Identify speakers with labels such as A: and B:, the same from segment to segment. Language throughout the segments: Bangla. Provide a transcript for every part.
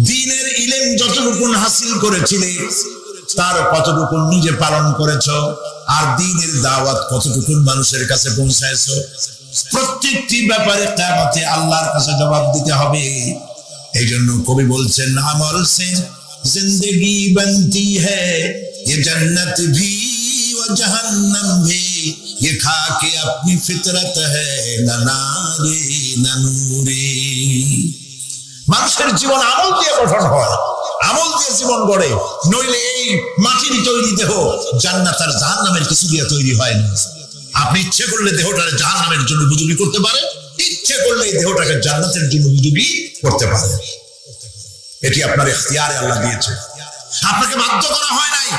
A: দ্বীনের ইলম যতটুকু হাসিল করেছিলে তার কতটুকু নিজে পালন করেছো, আর দ্বীনের দাওয়াত কতটুকু মানুষের কাছে পৌঁছায়ছো, প্রত্যেকটি ব্যাপারে কিয়ামতে আল্লাহর কাছে জবাব দিতে হবে। এই জন্য কবি বলছেন, আমল সে জিंदगी बनती है ये जन्नत भी व जहन्नम भी ये खा के अपनी फितरत है ना नारे ना नूरे। মানুষের জীবন আমল দিয়ে গঠন হয়, আমল দিয়ে জীবন গড়ে, নইলে এই মাটির তৈরি দেহ জান্নাত আর জাহান্নামের কিছু দিয়ে তৈরি হয় না। আপনি ইচ্ছে করলে দেহটাকে জাহান্নামের জন্য উপযোগী করতে পারেন, ইচ্ছে করলে এই দেহটাকে জান্নাতের জন্য উপযোগী করতে পারেন। এটি আপনার ইখতিয়ারে আল্লাহ দিয়েছে, আপনাকে বাধ্য করা হয় নাই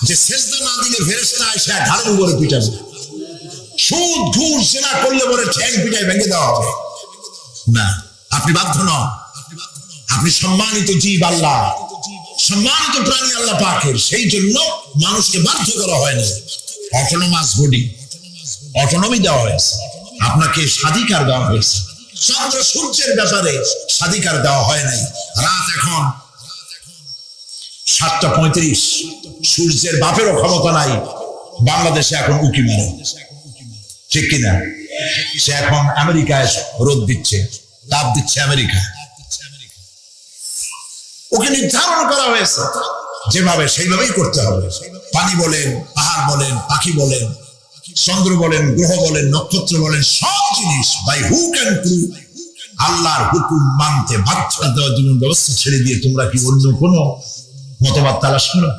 A: যে সেজদা না দিলে ফেরেশতা এসে ঘাড়ের উপরে পিটাবে, সুদ ঘুষ জেনা করলে পরে ঠ্যাং পিটায় ভেঙে দেওয়া হবে না। আপনি বাধ্য নন, আপনি সম্মানিত জীব, আল্লাহ সম্মানিত প্রাণী আল্লাহ পাকের, সেই জন্য মানুষকে বাধ্য করা হয় না। অটোনোমাস বডি, অটোনমি দেওয়া হয়েছে, আপনাকে স্বাধিকার দেওয়া হয়েছে। চন্দ্র সূর্যের ব্যাপারে স্বাধিকার দেওয়া হয় নাই। রাত এখন 7:35, সূর্যের বাপেরও ক্ষমতা নাই বাংলাদেশে এখন উকি মারে, ঠিক কিনা? সে এখন আমেরিকায় রোদ দিচ্ছে, তাপ দিচ্ছে আমেরিকা। ওকে নির্ধারণ করা হয়েছে যেভাবে, সেইভাবেই করতে হবে। পানি বলেন, পাহাড় বলেন, পাখি বলেন, চন্দ্র বলেন, গ্রহ বলেন, নক্ষত্র বলেন, সব জিনিস বাই হুক এন্ড ক্রুক আল্লাহর হুকুম মানতে বাধ্য। দেওয়ার জন্য ব্যবস্থা ছেড়ে দিয়ে তোমরা কি অন্য কোনো মতবাদ তালাশ করো?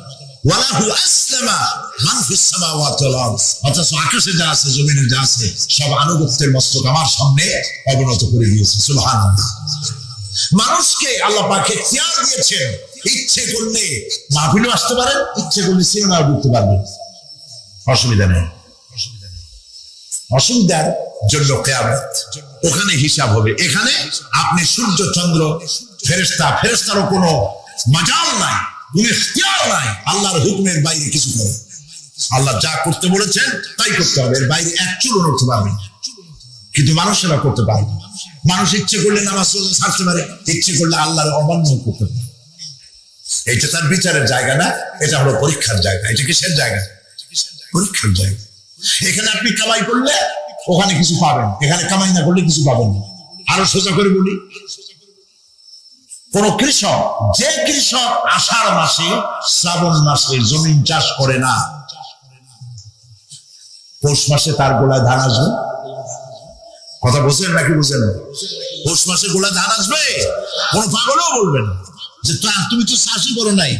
A: ওয়ালাহু আসলামা মান ফিস সামাওয়াতি ওয়াল আরদ, অথচ আকাশে যা আছে, জমিনে যা আছে, সব আনুগত্যের মস্তক আমার সামনে অবনত করে দিয়েছে। সুবহানাল্লাহ। মানুষকে আল্লাহ পাক ইখতিয়ার দিয়েছেন, ইচ্ছে করলে মাহফিলে আসতে পারেন, ইচ্ছে করলে সিনেমা দেখতে পারবেন, অসুবিধা নেই। অসুবিধার জন্য কিয়ামত, ওখানে হিসাব হবে। এখানে আপনি সূর্য চন্দ্র ফেরেশতা, ফেরেশতারও কোনো মাজাল নাই, কোনো ইখতিয়ার নাই আল্লাহর হুকুমের বাইরে কিছু করে। আল্লাহ যা করতে বলেছেন তাই করতে হবে, এর বাইরে এক চুলও নড়তে পারবে না। কিন্তু মানুষেরা করতে পারবে, মানুষ ইচ্ছে করলে নামাজ রোজা ছাড়তে পারে, ইচ্ছে করলে আল্লাহর অমান্য করতে পারে। এটা তার বিচারের জায়গা না, এটা হলো পরীক্ষার জায়গা। এটা কিসের জায়গা? পরীক্ষার জায়গা। এখানে আপনি কামাই করলে ওখানে কিছু পাবেন, এখানে কামাই না করলে কিছু পাবেন না। আরো সোজা করে বলি, কোন কৃষক, যে কৃষক আষাঢ় মাসে শ্রাবণ মাসে জমিন চাষ করে না, পৌষ মাসে তার গোলায় ধান আসবে। কথা বুঝেন নাকি বুঝেন? পৌষ মাসে গোলায় ধান আসবে, কোন পাগলও বলবে না যে তুমি তো চাষই করো নাই,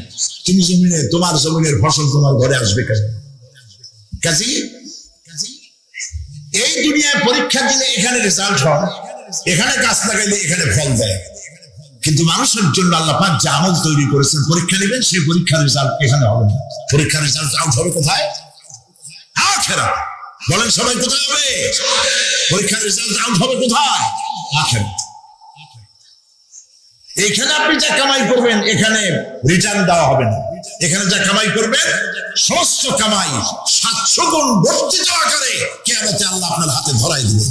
A: তুমি জমিনে, তোমার জমিনের ফসল তোমার ঘরে আসবে কেন? কাজী এই দুনিয়ায় পরীক্ষা দিলে এখানে রেজাল্ট হয়, এখানে গাছ লাগাইলে এখানে ফল দেয়। কিন্তু মানুষের জন্য আল্লাহ পাক যে আমল তৈরি করেছেন, পরীক্ষা নেবেন, সেই পরীক্ষার রেজাল্ট এখানে হবে না। পরীক্ষার রেজাল্ট আউট হবে কোথায়? আখিরাত। বলেন সবাই, কোথায় হবে? পরীক্ষার রেজাল্ট আউট হবে কোথায়? আখিরাত। এখানে আপনি যা কামাই করবেন এখানে রিটার্ন দেওয়া হবে না। এখানে যা কামাই করবেন সমস্ত কামাই 700 গুণ বর্ধিত আকারে কিয়ামতে আল্লাহ আপনার হাতে ধরাই দিবেন।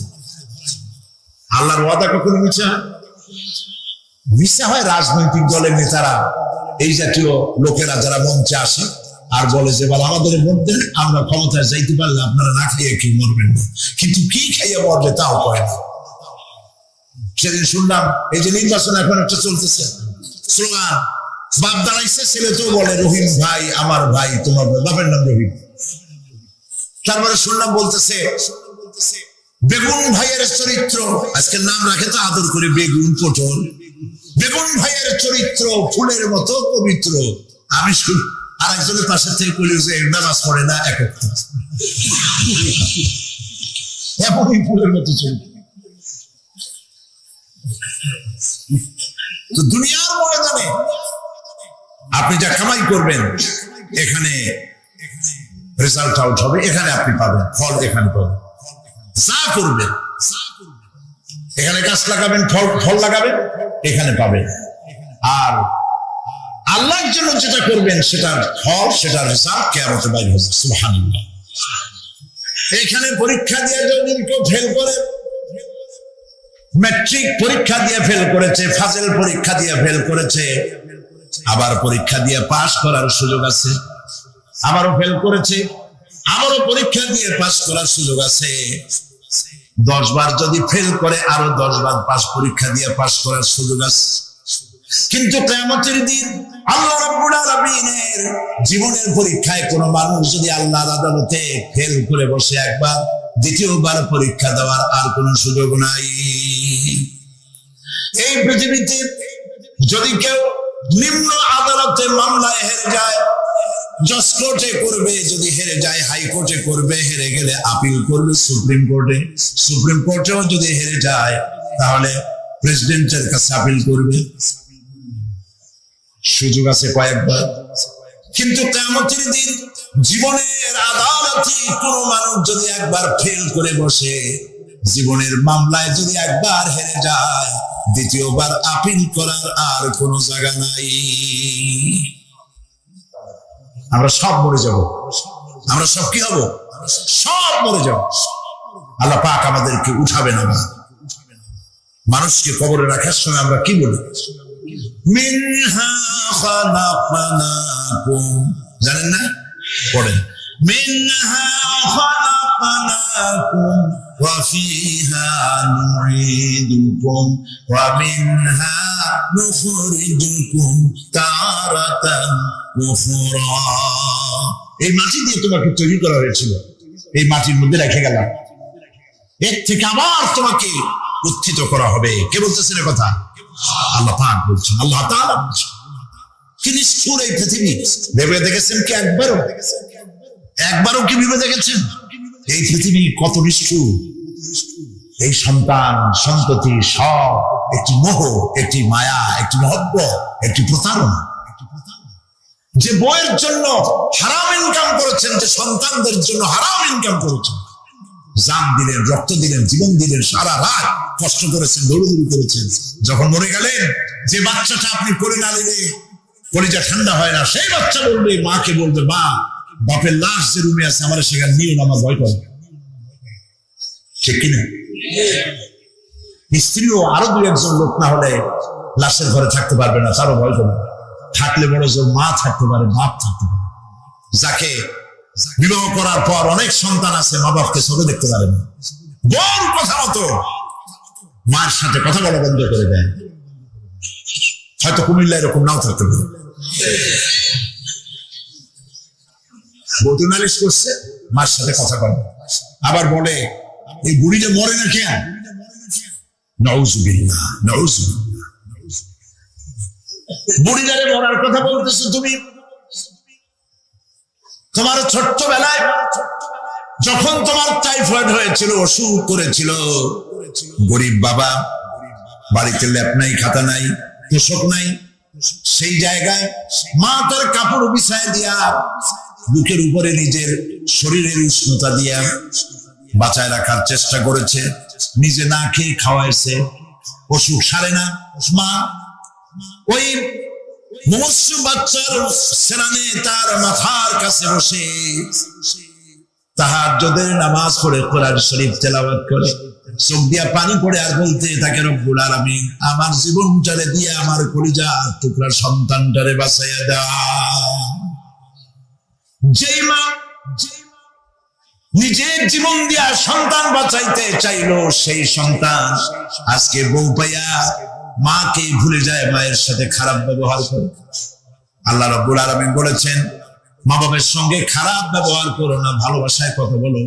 A: আল্লাহর ওয়াদা কখনো মিথ্যা হয়? মিথ্যা হয় রাজনৈতিক দলের নেতারা, এই জাতীয় লোকেরা যারা মঞ্চে আসে আর বলে যে বল আমাদের ভোট দেন, আমরা ক্ষমতায় যাইতে পারলে আপনারা না খেয়ে কেউ মরবেন না। কিন্তু কি খাইয়ে মরবে তাও কয় না। সেদিন শুনলাম এই যে নির্বাচন এখন একটা চলতেছে, স্লোগান বাপ দাঁড়াইছে, ছেলে তো বলে রহিম ভাই আমার ভাই, তোমার বাপের নাম রহিম। তারপরে শুনলাম বলতেছে বেগুন ভাইয়ের চরিত্র, আজকের নাম রাখে তো আদর করে বেগুন পটল, বেগুন ভাইয়ের চরিত্র ফুলের মতো পবিত্র। আমি শুন আর একজনের পাশের থেকে কইল যে নামাজ পড়ে না, এমনই ফুলের মতো চরিত্র। তো দুনিয়ার ময়দানে আপনি যা কামাই করবেন এখানে রেজাল্ট আউট হবে, এখানে আপনি পাবেন ফল, এখানে পাবেন। যা করবেন, এখানে গাছ লাগাবেন, ফল লাগাবেন, এখানে পাবেন। আর আল্লাহর জন্য যেটা করবেন সেটার ফল, সেটার রেজাল্ট কিয়ামতে বাইরে হবে। সুবহানাল্লাহ। এখানে পরীক্ষা দিয়ে যদি কেউ ফেল করে ম্যাট্রিক পরীক্ষা দিয়ে ফেল করেছে, ফাজেল পরীক্ষা দিয়ে ফেল করেছে, আবার পরীক্ষা দিয়ে পাস করার সুযোগ আছে, আবারও ফেল করেছে, আবারও পরীক্ষা দিয়ে পাস করার সুযোগ আছে। 10 বার যদি ফেল করে আরো 10 বার পাস পরীক্ষা দিয়ে পাস করার সুযোগ আছে। কিন্তু কিয়ামতের দিন আল্লাহ রাব্বুল আলামিনের জীবনের পরীক্ষায় কোন মানুষ যদি আল্লাহর আদালতে ফেল করে বসে একবার, দ্বিতীয়বার পরীক্ষা দেওয়ার আর কোনো সুযোগ নাই। এই পৃথিবীতে যদি কেউ নিম্ন আদালতে মামলায় হেরে যায়, জজ কোর্টে করবে, যদি হেরে যায় হাইকোর্টে করবে, হেরে গেলে আপিল করবে সুপ্রিম কোর্টে, সুপ্রিম কোর্টেও যদি হেরে যায় তাহলে প্রেসিডেন্টের কাছে আপিল করবে। সুযোগ আছে কয়েকবার। কিন্তু কিয়ামতের দিন জীবনের আদালতে কোন মানুষ যদি একবার ফেল করে বসে, জীবনের মামলায় যদি একবার হেরে যায়, দ্বিতীয়বার আপিল করার আর কোন জায়গা নাই। আমরা সব মরে যাব, আমরা সব কি হব? সব মরে যাব। আল্লাহ পাক আমাদেরকে উঠাবে না। মানুষকে কবরে রাখার সময় আমরা কি বলি? মিনহা খালাকনাকুম, জানেন না? পড়েন, মিনহা খালাকনাকুম ওয়া ফিহা নুঈদুকুম ওয়া মিনহা নুখরিজুকুম তারাতান উখরা। এই মাটি দিয়ে তোমাকে তৈরি করা হয়েছিল, এই মাটির মধ্যে রেখে গেলাম, এর থেকে আবার তোমাকে উত্থিত করা হবে। কে বলতেছেন কথা? আল্লাহ পাক বলছেন, আল্লাহ তাআলা বলছেন। কি নিষ্ঠুর এই পৃথিবী! ভেবে দেখেছেন কি একবারও কি ভেবে দেখেছেন এই পৃথিবী কত নিষ্ঠুর? এই সন্তান সন্ততি সব একটি মোহ, একটি মায়া, একটি মহব্বত, একটি প্রতারণা। যে বইয়ের জন্য হারাম ইনকাম করেছেন, যে সন্তানদের জন্য হারাম ইনকাম করেছেন, জান দিলেন, রক্ত দিলেন, জীবন দিলেন, সারা রাত কষ্ট করেছেন, দৌড়দৌড়ি করেছেন, যখন মরে গেলেন যে বাচ্চাটা আপনি করে না নিলে কলিজা ঠান্ডা হয় না, সেই বাচ্চা বলবে, মাকে বলবে, মা বাপের লাশ যে রুমে আছে আমার সেখানে নিয়ে আমার ভয় করে। ঠিক কিনা? স্ত্রীও আরো 2-1 লোক না হলে লাশের ঘরে থাকতে পারবে না, তারও ভয় করে। থাকলে বড় জোর মা থাকতে পারে, বাপ থাকতে পারে। যাকে বিবাহ করার পর অনেক সন্তান আছে, মা বাপকে চোখে দেখতে পারে না, বড় কথা মতো মার সাথে কথা বলা বন্ধ করে দেয়। হয়তো কুমিল্লা এরকম নাও থাকতে পারে। বধূ নালিশ করছে, মার সাথে কথা বলে, আবার বলে এই বুড়িটা মরে না কেন? নাউজুবিল্লাহ, নাউজুবিল্লাহ। বুড়িদারে মরার কথা বলতেছো তুমি? তোমার ছোট্টবেলায় যখন তোমার টাইফয়েড হয়েছিল, অসুখ করেছিল, গরিব বাবা, বাড়িতে ল্যাপ নাই, খাতা নাই, তোষক নাই, সেই জায়গায় মা তার কাপড় বিছায় দিয়া বুকের উপরে নিজের শরীরের উষ্ণতা দিয়া বাঁচায় রাখার চেষ্টা করেছে, নিজে না খেয়ে খাওয়াইছে, অসুখ সারে না। মা ওই মুমূর্ষু বাচ্চার সেনানে তার মাথার কাছে বসে তাহাজ্জুদের নামাজ পড়ে কোরআন শরীফ তেলাওয়াত করে, চোখ দিয়া পানি পড়ে আর বলতে থাকে, রব্বুল আলামিন আমার জীবনটারে দিয়ে আমার কলিজার টুকরা সন্তানটারে বাঁচাইয়া দাও। যেই মা নিজের জীবন দিয়া সন্তান বাঁচাইতে চাইলো, সেই সন্তান আজকে বউ পাইয়া মাকে ভুলে যায়, মায়ের সাথে খারাপ ব্যবহার করে। আল্লাহ রাব্বুল আলামিন বলেছেন, মা বাবার সঙ্গে খারাপ ব্যবহার করো না, ভালোবাসায় কথা বলো।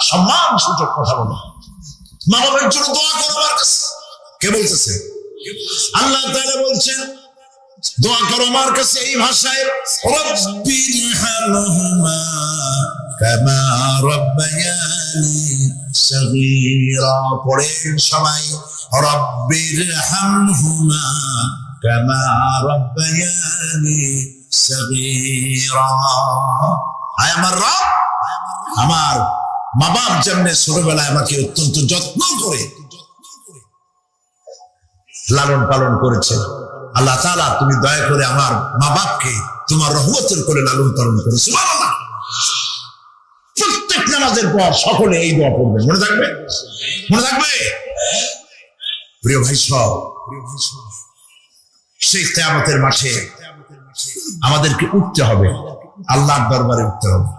A: সম্মান সূচক কথা বলো, মা বাবার জন্য দোয়া করো আমার কাছে। কে বলতেছে? আল্লাহ তাআলা বলছেন, দোয়া করো আমার কাছে এই ভাষায়, রব্বিরহামহুমা কামা রাব্বায়ানি সগীরা। পড়েন সবাই, রব্বিরহামহুমা কামা রাব্বায়ানি সগীরা। আয় আমার রব, আমার মা বাপ যেমনে ছোটবেলায় আমাকে অত্যন্ত যত্ন করে লালন পালন করেছে, আল্লাহ তাআলা তুমি দয়া করে আমার মা বাপকে তোমার রহমতের করে লালন পালন করো। সুবহানাল্লাহ। নামাজের পর সকলে এই দোয়া পড়বেন, মনে থাকবে? মনে থাকবে? প্রিয় ভাই সব, সেই কিয়ামতের মাঠে আমাদেরকে উঠতে হবে, আল্লাহর দরবারে উঠতে হবে।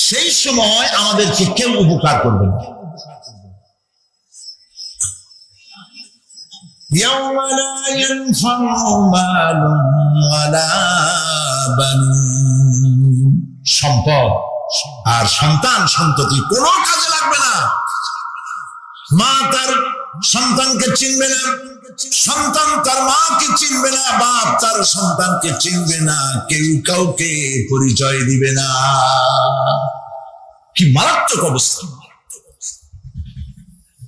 A: সেই সময় আমাদেরকে কেউ উপকার করবে না। يوم لا ينفع مال ولا بنون, সম্পদ আর সন্তান সন্ততি কোনো কাজে লাগবে না। মা তার সন্তানকে চিনবে না, সন্তান তার মাকে চিনবে না, বাপ তার সন্তানকে চিনবে না, কেউ কাউকে পরিচয় দিবে না। কি মারাত্মক অবস্থা!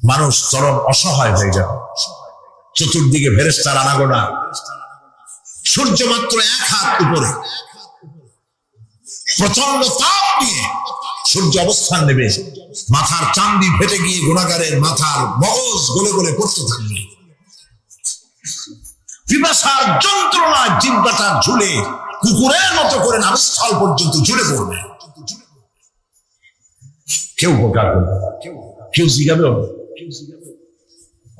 A: মানুষ চরম অসহায় হয়ে যাবে। চতুর্দিকে ফেরেশতার আনাগোনা, সূর্য মাত্র 1 হাত উপরে, প্রচন্ড তাপ নিয়ে সূর্য অবস্থান নেবে, মাথার চান্দি ফেটে গিয়ে গুনাহগারের মাথার মগজ গলে গলে পড়তে থাকবে। পিপাসার যন্ত্রণায় জিহ্বাটা ঝুলে কুকুরের মতো করে নাভস্থল পর্যন্ত ঝুলে পড়বে। কেউ উপকার করবে, কেউ জিজ্ঞাবে হবে।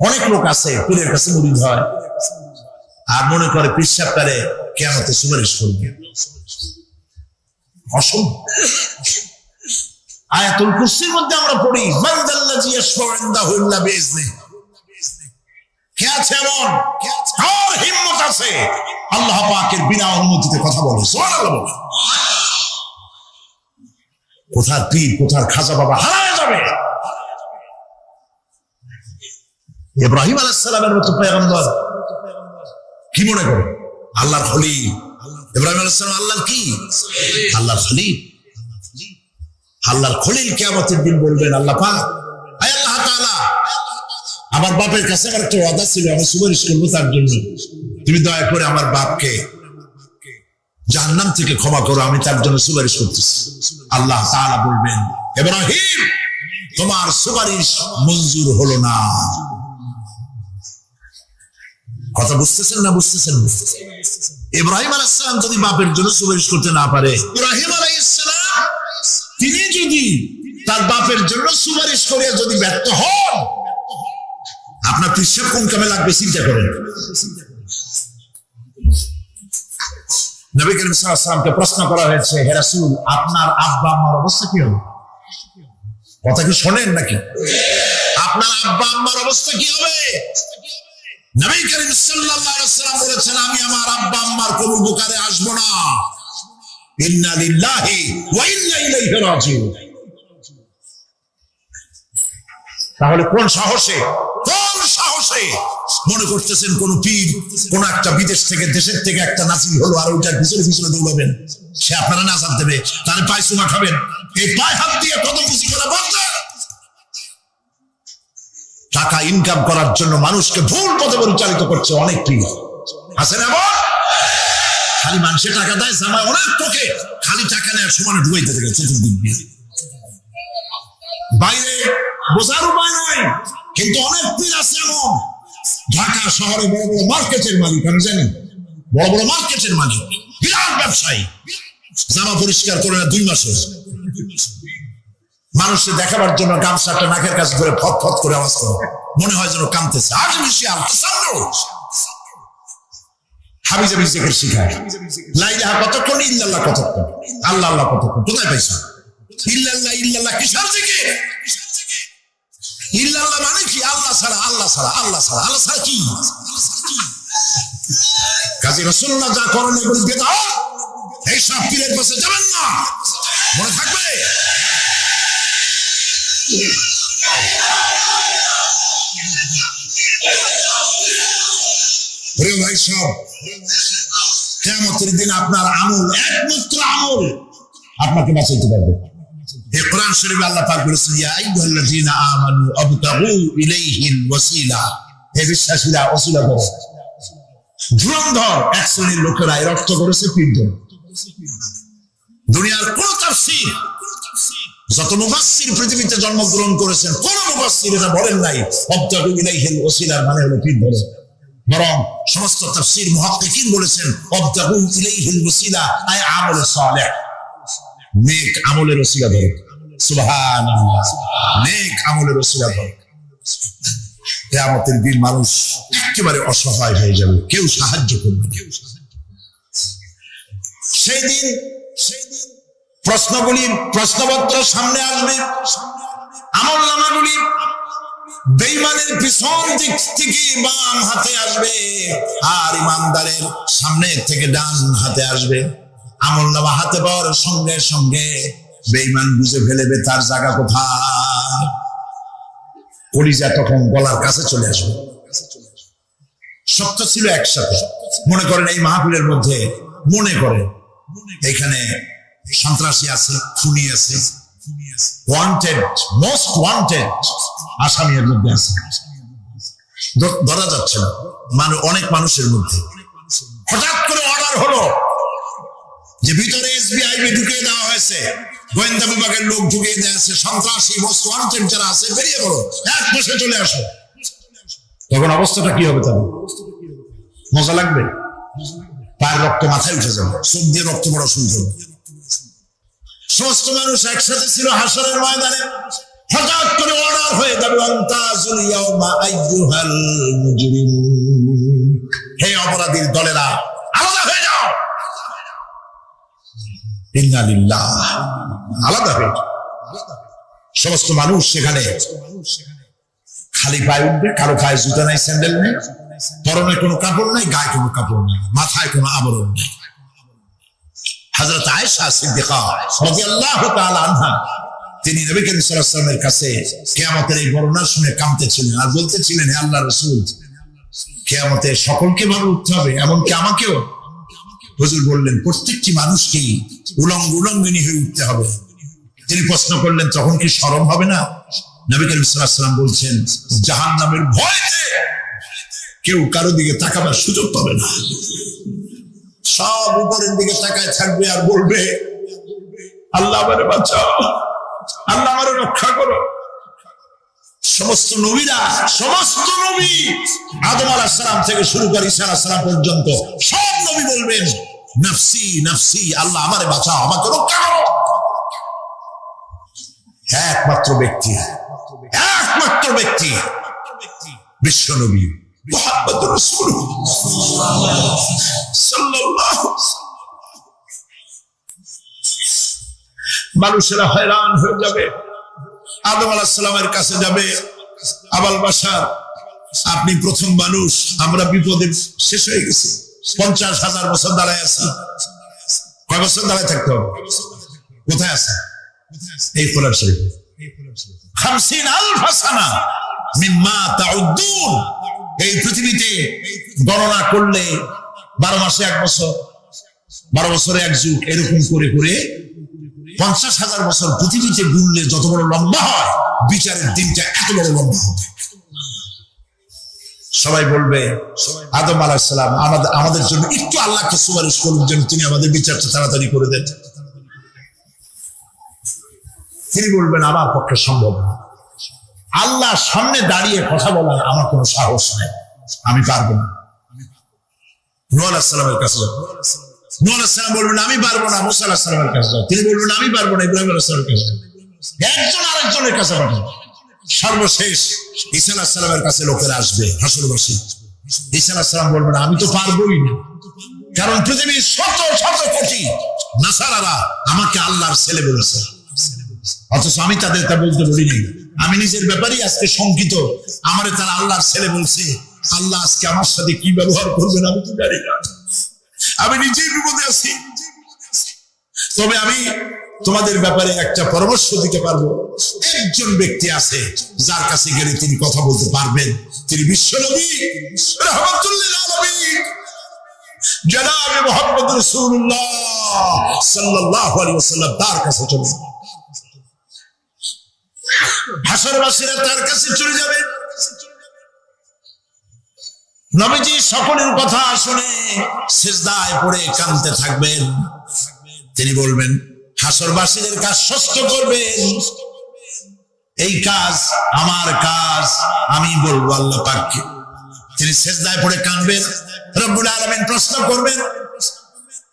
A: অনেক লোক আছে পীরের কাছে মুরিদ হয় আর মনে করে পীর সাহেব তারে কিয়ামতে সুপারিশ করবে। অসম্ভব। আয়াতুল কুরসির মধ্যে আমরা পড়ি, মান যাল্লাযী ইয়াশফাউ ইনদাহু ইল্লা বিইজনিহি। কে আছে এমন, কার হিম্মত আছে আল্লাহ পাকের বিনা অনুমতিতে কথা বলে? সুবহানাল্লাহ বলে। কোথার পীর, কোথার খাজা বাবা হারায় যাবে। ইব্রাহিম আলাইহিস সালামের মতো পয়গম্বর কি মনে করে? আল্লাহর খলিল। ইব্রাহিম আলাইহিস সালাম আল্লাহর কি? আল্লাহর খলিল। আল্লাহর খলিল কিয়ামতের দিন বলবেন, আল্লাহ পাক, আয় আল্লাহ তাআলা, আমার বাপের কাছে আমার একটা ওয়াদা ছিল, আমি সুপারিশ করবো তার জন্য, তুমি দয়া করে আমার বাপকে জাহান্নাম থেকে ক্ষমা করো, আমি তার জন্য সুপারিশ করতেছি। আল্লাহ তাআলা বলবেন, ইব্রাহিম, তোমার সুপারিশ মঞ্জুর হলো না। কথা বুঝতেছেন না? বুঝতেছেন? ইব্রাহিম আলাইহিস সালাম যদি বাপের জন্য সুপারিশ করতে না পারে, ইব্রাহিম আলাইহিস সালাম তিনি যদি তার বাপের জন্য সুপারিশ করে যদি ব্যর্থ হন, আপনার পিছনে কোন কামে লাগবে চিন্তা করেন। নবী করিম সাল্লাল্লাহু আলাইহি ওয়াসাল্লামকে প্রশ্ন করা হয়েছে, হে রাসূল, আপনার আব্বা আম্মার অবস্থা কি হবে? কথা কি শোনেন নাকি? আপনার আব্বা আম্মার অবস্থা কি হবে? নবী করিম সাল্লাল্লাহু আলাইহি ওয়াসাল্লাম বলেছেন, আমি আমার আব্বা আম্মার কোনো উপকারে আসব না। ইন্না লিল্লাহি ওয়া ইন্না ইলাইহি রাজিউন। তাহলে কোন সাহসে মনে করতেছেন কোন পীর কোন একটা বিদেশ থেকে, দেশের থেকে একটা নাসিল হলো আর ওইটার পিছনে পিছনে দৌড়াবেন, সে আপনারা নাজাত দেবে, তাহলে পায়ে চুমা খাবেন? এই পায়ে হাত দিয়ে কত খুশি করা বন্ধ। টাকা ইনকাম করার জন্য মানুষকে ভুল পথে পরিচালিত করছে অনেক পীর আছে না? খালি মানুষের টাকা দেয়, জামায় অনেক তোকে খালি টাকা নেয়, সমানে ডুবাইতে থাকে চতুর্দিক দিয়ে। বাইরে বোঝার উপায় নাই, কিন্তু অনেক পীর আছে এমন, ঢাকা শহরে বড় বড় মার্কেটের মালিক, আমি জানি, বড় বড় মার্কেটের মালিক, বিরাট ব্যবসায়ী, জামা পরিষ্কার করে না 2 মাসে, মানুষকে দেখাবার জন্য গামছাটা নাকের কাছে ধরে ফট ফট করে আওয়াজ করে, মনে হয় যেন কাঁদতেছে। আর বেশি হাবিজাবি জিকির শিখায়, লা ইলাহা কতক্ষণ, ইল্লাল্লাহ কতক্ষণ, আল্লাহ আল্লাহ কতক্ষণ, কোথায় পাইছো? ইল্লাল্লাহ ইল্লাল্লাহ কিসের জিকির? ইল্লাল্লাহ মানে কি? আল্লাহ ছাড়া, আল্লাহ ছাড়া, আল্লাহ ছাড়া, আল্লাহ ছাড়া কি? কাজী রাসূলুল্লাহ যা করেন এগুলো বেদাত। এই সব পীরের কাছে যাবেন না, মনে থাকবে। প্রিয় ভাই সব, কিয়ামতের দিন আপনার আমল, একমাত্র আমল আপনাকে বাঁচাইতে পারবে। এই কোরআন শরীফে আল্লাহ পাক বলেছেন, ইয়া আইয়ুহাল্লাযীনা আমানু আবতাগু ইলাইহিল ওয়াসিলা, হে বিশ্বাসীরা ওসিলা করো। ধুরন্ধর এক শ্রেণীর লোকেরা এর অর্থ করেছে পীরদের। দুনিয়ার কোন তাফসীর, যত মুফাসসির পৃথিবীতে জন্মগ্রহণ করেছেন, কোন মুফাসসির এটা বলেন নাই আবতাগু ইলাইহিল ওয়াসিলার মানে হলো পীর বলে। বরং সমস্ত তাফসীর মুহাক্কিকিন বলেছেন আবতাগু ইলাইহিল ওয়াসিলা আই আমল সালেহ। নেক আমলের ওসিলা ধরো, সুবহানাল্লাহ, নেক আমলের ওসিলা ধরো। কিয়ামতের দিন মানুষ একেবারে অসহায় হয়ে যাবে, কেউ সাহায্য করবে না। সেই দিন প্রশ্নপত্র সামনে আসবে, আমলনামাগুলি বেঈমানের পিছন দিক থেকে বাম হাতে আসবে, আর ইমানদারের সামনে থেকে ডান হাতে আসবে। আমলনামা হাতে পাওয়ার সঙ্গে সঙ্গে বেঈমান বুঝে ফেলবে তার জায়গা কোথায়। কলিজা তখন গলার কাছে চলে আসবে। সত্য ছিল একসাথে। মনে করেন এই মাহফিলের মধ্যে, মনে করেন এখানে সন্ত্রাসী আছে, খুনি আছে, ওয়ান্টেড, মোস্ট ওয়ান্টেড আসামির মধ্যে আছে, ধরা যাচ্ছে না অনেক মানুষের মধ্যে। হঠাৎ করে অর্ডার হলো যে ভিতরে SBIB ঢুকিয়ে দেওয়া হয়েছে, গোয়েন্দা বিভাগের লোক ঢুকিয়ে দেওয়া আছে, সন্ত্রাসী মোস্ট ওয়ান্টেড যারা আছে বেরিয়ে পড়ো, এক বসে চলে আসো। তখন অবস্থাটা কি হবে? তাদের মজা লাগবে? পায়ের রক্ত মাথায় উঠে যাবে, চোখ দিয়ে রক্ত পড়া শুরু করবে। সমস্ত মানুষ একসাথে ছিল হাসরের ময়দানে। হঠাৎ করে অর্ডার হয়ে যাবে, হে অপরাধীর দলেরা আলাদা হয়ে যাও। ইন্না লিল্লাহ, আলাদা হয়ে যাও। সমস্ত মানুষ সেখানে খালি পায়ে উঠবে, কারো পায়ে জুতা নাই, স্যান্ডেল নেই, পরনে কোনো কাপড় নাই, গায়ে কোনো কাপড় নেই, মাথায় কোনো আবরণ নেই। হযরত আয়েশা সিদ্দিকা রাদিয়াল্লাহু তাআলা আনহা, তিনি নবী করিম সাল্লাল্লাহু আলাইহি ওয়াসাল্লামের কাছে কিয়ামতের এই বর্ণনা শুনে কাঁদতেছিলেন আর বলতেছিলেন, হে আল্লাহর রাসূল, কিয়ামতে সকলকে ভাবে উঠতে হবে, এমনকি আমাকেও? হুজুর বললেন, প্রত্যেকটি মানুষকেই উলঙ্গিনী হয়ে উঠতে হবে। তিনি প্রশ্ন করলেন, তখন কি শরম হবে না? নবী করিম সাল্লাল্লাহু আলাইহি ওয়াসাল্লাম বলছেন, জাহান্নামের ভয়তে কেউ কারো দিকে তাকাবার সুযোগ পাবে না। সব উপরের দিকে তাকায় থাকবে আর বলবে, আল্লাহ আমারে বাঁচাও, আল্লাহ আমারে রক্ষা করো। সমস্ত নবীরা, সমস্ত নবী আদম আলাইহিস সালাম থেকে শুরু করে ঈসা আলাইহিস সালাম পর্যন্ত সব নবী বলবেন, নফসি নফসি, আল্লাহ আমারে বাঁচাও, আমাকে রক্ষা করো। একমাত্র ব্যক্তি বিশ্ব নবী মুহাম্মদুর রাসূলুল্লাহ সাল্লাল্লাহু। মানুষেরা হয়রান হয়ে যাবে, আদম আলাইহিস সালামের কাছে যাবে, আবাল বাশার, আপনি প্রথম মানুষ, আমরা বিপদে শেষ হয়ে গেছি, 50,000 বছর দাঁড়ায় আছি। কয় বছর দাঁড়ায় থাকতে হবে? কোথায় আছে? এই কোরআন শরীফ 50,000 সানা মিম্মা তাউদ্দুন। এই পৃথিবীতে গণনা করলে 12 মাসে 1 বছর, 12 বছরে 1 যুগ, এরকম করে করে 50,000 বছর পৃথিবীতে গুনলে যত বড় লম্বা হয়, বিচারের দিনটা এত বড় লম্বা হবে। সবাই বলবে, আদম আলাইহিস সালাম আমাদের জন্য একটু আল্লাহকে সুপারিশ করুন যেন তিনি আমাদের বিচারটা তাড়াতাড়ি করে দেন। তিনি বলবেন, আমার পক্ষে সম্ভব না, আল্লাহ সামনে দাঁড়িয়ে কথা বলার আমার কোনো সাহস নাই, আমি পারবো না। নূহ আলাইহিস সালামের কাছে যাও, নূহ আলাইহিস সালাম বলবেন, আমি পারবো না। মুসা আলাইহিস সালামের কাছে যাও, তিনি বলবেন, আমি পারবো না। ইব্রাহিম আলাইহিস সালামের কাছে যাও, একজন আরেকজনের কাছে পাঠান। সর্বশেষ ঈসা আলাইহিস সালামের কাছে লোকেরা আসবে, হাসরবাসী। ঈসা আলাইহিস সালাম বলবেন, আমি তো পারবোই না, কারণ পৃথিবীর শত শত কোটি নাসারারা আমাকে আল্লাহর ছেলে বলেছে, অথচ আমি তাদের তা বলতে বলি নাই। আমি নিজের ব্যাপারেই আজকে শঙ্কিত, আমারে তারা আল্লাহর ছেলে বলছে। আল্লাহ আজকে আমার সাথে কি ব্যবহার করবেন আমি তো জানি না, আমি নিজেই বিপদে আছি। তবে আমি তোমাদের ব্যাপারে একটা পরামর্শ দিতে পারবো। একজন ব্যক্তি আছে যার কাছে গেলে তিনি কথা বলতে পারবেন, তিনি বিশ্বনবী রাহমাতুল লিল আলামিন জনাবে মুহাম্মদ রাসূলুল্লাহ সাল্লাল্লাহু আলাইহি ওয়াসাল্লাম, তার কাছে চলুন। হাসরবাসীরা তার কাছে চলে যাবে। নবীজি সকলের কথা শুনে সিজদায় পড়ে কাঁদতে থাকবেন। তিনি বলবেন, হাসরবাসীদের কাজ সুস্থ করবেন, এই কাজ আমার কাজ, আমি বলবো আল্লাহ পাককে। তিনি সিজদায় পড়ে কাঁদবেন। রব্বুল আলামিন প্রশ্ন করবেন,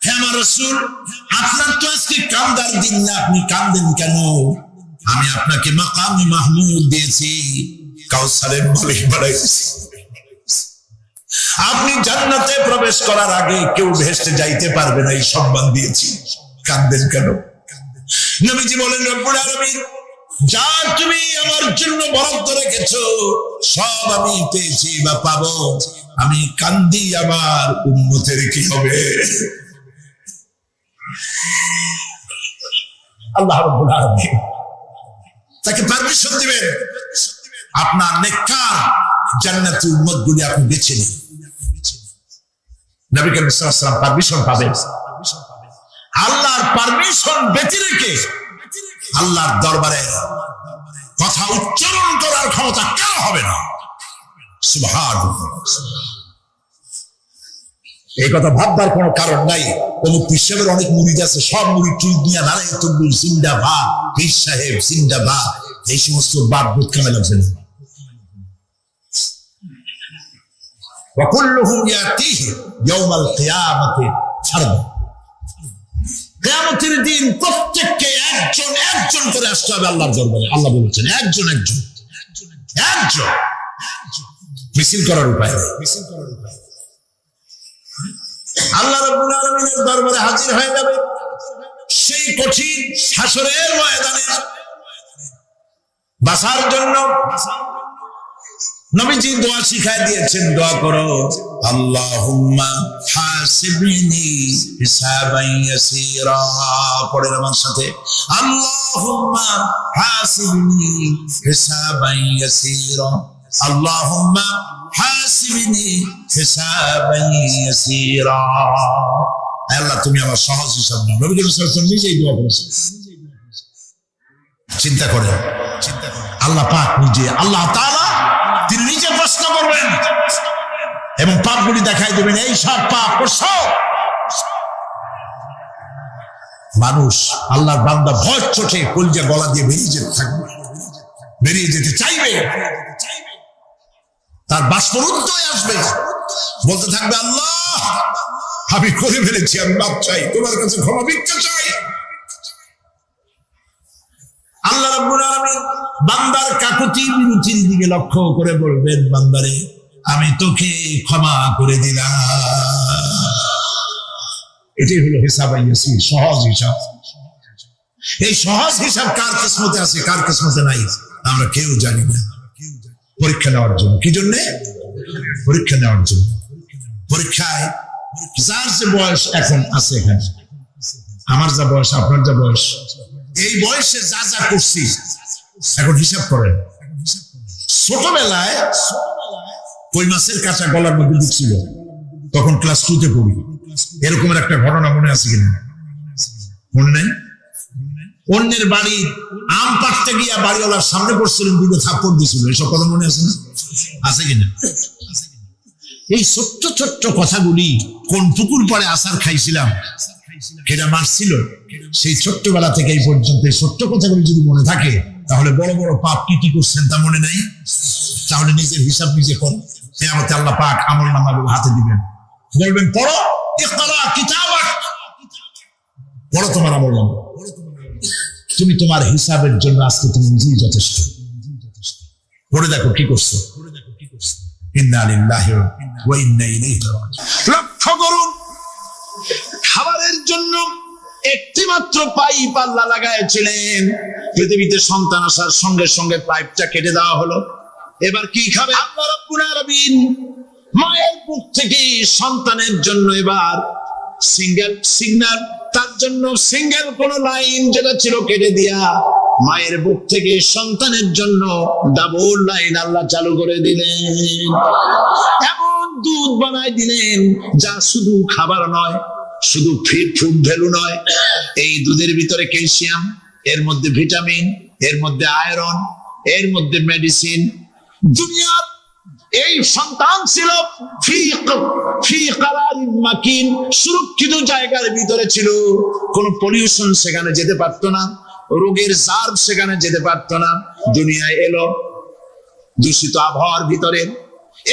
A: হে আমার রাসূল, আপনার তো আজকে কান্দার দিন না, আপনি কান্দেন কেন? আমি আপনাকে মাকামে মাহমুদ দিয়েছি, কাউসারের মালিক বানাইছি। আপনি জান্নাতে প্রবেশ করার আগে কেউ ভেস্তে যাইতে পারবে না, এই সম্মান দিয়েছি, কান্দেন কেন? নবীজি বলেন, রব্বুল আলামিন যা তুমি আমার জন্য বরাদ্দ রেখেছো সব আমি পেয়েছি বা পাবো, আমি কান্দি আমার উম্মতের কি হবে? আল্লাহ রাব্বুল আলামিন তাকে পারমিশন দিবেন, আপনার নেককার জান্নাতি উম্মতগুলি আপনি বেছে নিন। নবী করিম সাল্লাল্লাহু আলাইহি ওয়াসাল্লাম পারমিশন পাবেন। আল্লাহর পারমিশন বেঁচে রেখে আল্লাহর দরবারে কথা উচ্চারণ করার ক্ষমতা কেন হবে না? সুবহানাল্লাহ। এই কথা ভাববার কোনো কারণ নাই। অমুক পীর সাহেবের অনেক মুরিদ আছে, সব মুরিদ চুল দিয়া নারায় তকবীর জিন্দাবাদ, পীর সাহেব জিন্দাবাদ, এই সমস্ত বাদ বুদ কামে লাগছে না। وكلهم يأتيه يوم القيامة فردا। কিয়ামতের দিন প্রত্যেককে একজন একজন করে আসতে হবে আল্লাহর দরবারে। আল্লাহ বলেছেন একজন একজন একজন, মিছিল করার উপায় নেই। আল্লাহ রাব্বুল আলামিনের দরবারে হাজির হয়ে যাবে সেই কঠিন হাসরের ময়দানে বাঁচার জন্য। নবীজি দোয়া শিখায় দিয়েছেন, দোয়া করো, আল্লাহুম্মা হাসিবনি হিসাবান ইয়াসীরা। পড়েন আমার সাথে, আল্লাহুম্মা হাসিবনি হিসাবান ইয়াসীরা, আল্লাহুম্মা হাসিবনি হিসাবান ইয়াসীরা। আল্লাহ তুমি আমার সহজ হিসাব নাও। নবী করিম সাল্লাল্লাহু আলাইহি ওয়াসাল্লাম নিজেই দোয়া করেছেন। চিন্তা করেন, আল্লাহ পাক নিজে, আল্লাহ তাআলা তিনি নিজে প্রশ্ন করবেন এবং পাপগুলি দেখাই দেবেন, এই সব পাপ করছো। মানুষ আল্লাহর বান্দা ভয় চোটে কলিজা গলা দিয়ে বেরিয়ে যেতে থাকবে, বেরিয়ে যেতে চাইবে, তার বাষ্পরুদ্ধ হয়ে আসবে, বলতে থাকবে, আল্লাহ আমি করে ফেলেছি, আমি মাপ চাই, তোমার কাছে ক্ষমা ভিক্ষা চাই। আল্লাহ রাব্বুল আলামিন বান্দার কাকুতি বিরতির দিকে লক্ষ্য করে বলবেন, বান্দারে আমি তোকে ক্ষমা করে দিলাম। এটাই হলো হিসাব আইয়াসি, সহজ হিসাব। এই সহজ হিসাব কার কিসমতে আছে, কার কিসমতে নাই আমরা কেউ জানি না। পরীক্ষা নেওয়ার জন্য, কি জন্য? পরীক্ষা নেওয়ার জন্য। পরীক্ষায় যার যে বয়স এখন আছে, এখানে আমার যা বয়স, আপনার যা বয়স, এই বয়সে যা যা করছি এখন হিসাব করেন। ছোটবেলায় কই মাছের কাঁচা গলার মধ্যে ঢুকছিল, তখন ক্লাস 2-তে পড়ি, এরকমের একটা ঘটনা মনে আছে কিনা? মনে নাই? অন্যের বাড়ি আম পাড়তে গিয়া বাড়িওয়ালার সামনে পড়ছিলেন, দুটো থাপ্পড় দিছিল, এসব কথা মনে আছে না? আছে কিনা? এই ছোট্ট ছোট্ট কথাগুলি, কোন পুকুর পাড়ে আসার খাইছিলাম, কেটা মারছিল, সেই ছোট্টবেলা থেকে এই পর্যন্ত এই ছোট্ট কথাগুলি যদি মনে থাকে, তাহলে বড় বড় পাপ কি কি করছেন তা মনে নাই। তাহলে নিজের হিসাব নিজে করো। কিয়ামতে আল্লাহ পাক আমলনামা হাতে দিবেন, বলবেন পড়ো, ইকরা কিতাবাক, পড়ো তোমার আমলনামা। তুমি তোমার হিসাবের জন্য আজকে তুমি নিজেই যথেষ্ট। পড়ে দেখো কি করছো। ইন্না লিল্লাহি ওয়া ইন্না ইলাইহি রাজিউন। লক্ষ্য করুন, খাবারের জন্য একটি মাত্র পাইপ আল্লাহ লাগাইছিলেন, পৃথিবীতে সন্তান আসার সঙ্গে সঙ্গে পাইপটা কেটে দেওয়া হলো। এবার কি খাবে? আল্লাহ রাব্বুল আলামিন মায়ের বুক থেকে সন্তানের জন্য এবার সিঙ্গেল সিগন্যাল, তার জন্য সিঙ্গেল কোন লাইন যেটা ছিল কেটে দিয়া মায়ের বুক থেকে সন্তানের জন্য ডাবল লাইন আল্লাহ চালু করে দিলেন। এমন দুধ বানাই দিলেন যা শুধু খাবার নয়, শুধু ফুড ভ্যালু নয়, এই দুধের ভিতরে ক্যালসিয়াম, এর মধ্যে ভিটামিন, এর মধ্যে আয়রন, এর মধ্যে মেডিসিন। দুনিয়ার এই সন্তান ছিল সুরক্ষিত জায়গার ভিতরে ছিল, কোন পলিউশন সেখানে যেতে পারতো না, রোগের জার্ম সেখানে যেতে পারতো না। দুনিয়ায় এলো দূষিত আবহাওয়ার ভিতরে।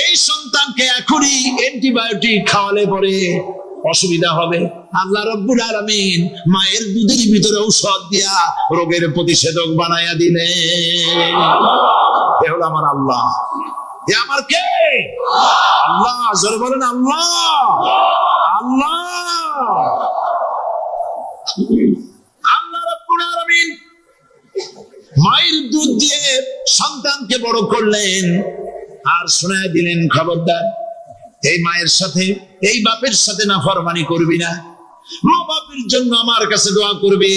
A: এই সন্তানকে এখনই অ্যান্টিবায়োটিক খাওয়ালে পরে অসুবিধা হবে। আল্লাহ রাব্বুল আলামিন মায়ের দুধের ভিতরে ঔষধ দিয়া রোগের প্রতিষেধক বানায়া দিলেন। এ হলো আমার আল্লাহ। এ আমার কে? আল্লাহ। জোরে বলেন আল্লাহ। আল্লাহ আল্লাহ রাব্বুল আলামিন মায়ের দুধ দিয়ে সন্তানকে বড় করলেন আর শোনায় দিলেন, খবরদার এই মায়ের সাথে, এই বাপের সাথে নাফরমানি করবি না। মা বাপের জন্য আমার কাছে দোয়া করবি,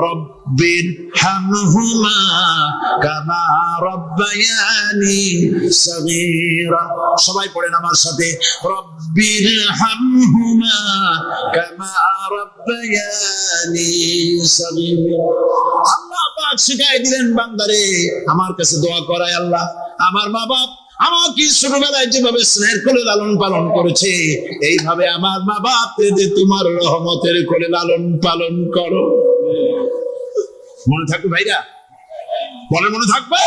A: রব্বির হামহুমা কামা রব্বায়ানি সগীরা। সবাই পড়েন আমার সাথে, রব্বির হামহুমা কামা রব্বায়ানি সগীরা। আল্লাহ পাক শিখাই দিলেন বান্দারে আমার কাছে দোয়া করায়, আল্লাহ আমার মা বাপ আমাকে ছোটবেলায় যেভাবে স্নেহের কোলে লালন পালন করেছে, এইভাবে আমার মা বাপকে তোমার রহমতের কোলে লালন পালন করো। মনে থাকবে ভাইরা? বলে মনে থাকবে?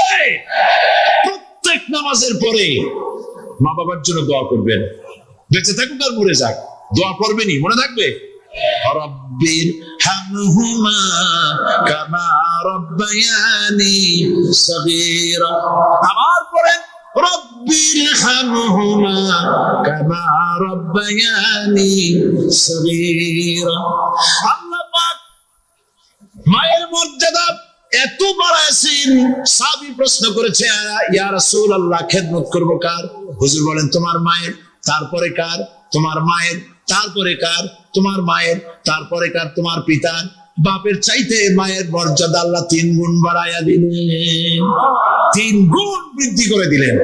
A: প্রত্যেক নামাজের পরে মা বাবার জন্য দোয়া করবেন, বেঁচে থাকুক আর মরে যাক, দোয়া করবেনই। মনে থাকবে? রব্বির হামহুমা কামা রব্বায়ানি সগীরা। আমার পরে রব্বির হামহুমা কামা রব্বায়ানি সগীরা। আল্লাহ পাক মায়ের মর্যাদা এত বাড়াইছেন। সাহাবী প্রশ্ন করেছে, ইয়া রাসূলুল্লাহ খেদমত করব কার? হুজুর বলেন তোমার মায়ের, তারপরে কার? তোমার মায়ের, তারপরে কার? তোমার মায়ের, তারপরে কার? তোমার পিতার। বাপের চাইতে মায়ের মর্যাদা আল্লাহ 3 গুণ বাড়াইয়া দিলেন, 3 গুণ বৃদ্ধি করে দিলেন।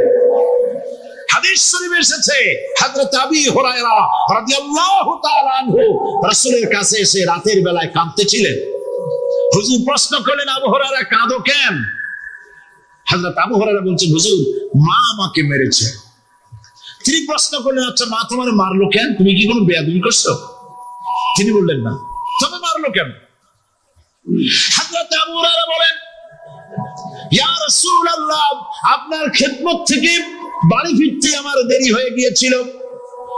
A: হাদিস শরীফে এসেছে, হযরত আবী হুরায়রা রাদিয়াল্লাহু তাআলা আনহু রাসূলের কাছে এসে রাতের বেলায় কাঁদতেছিলেন। হুজুর প্রশ্ন করলেন, আবু হুরায়রা কাঁদো কেন? হযরত আবু হুরায়রা বলছেন, হুজুর মা আমাকে মেরেছে। তিনি প্রশ্ন করলেন, আচ্ছা মা তোমার মারলো কেন? তুমি কি কোনো বেয়াদবি করছো? তিনি বললেন না। তবে মারলো কেন? হযরত আবু হুরায়রা বলেন, ইয়া রাসূলুল্লাহ আপনার খেদমত থেকে বাড়ি ফিরতে আমার দেরি হয়ে গিয়েছিল।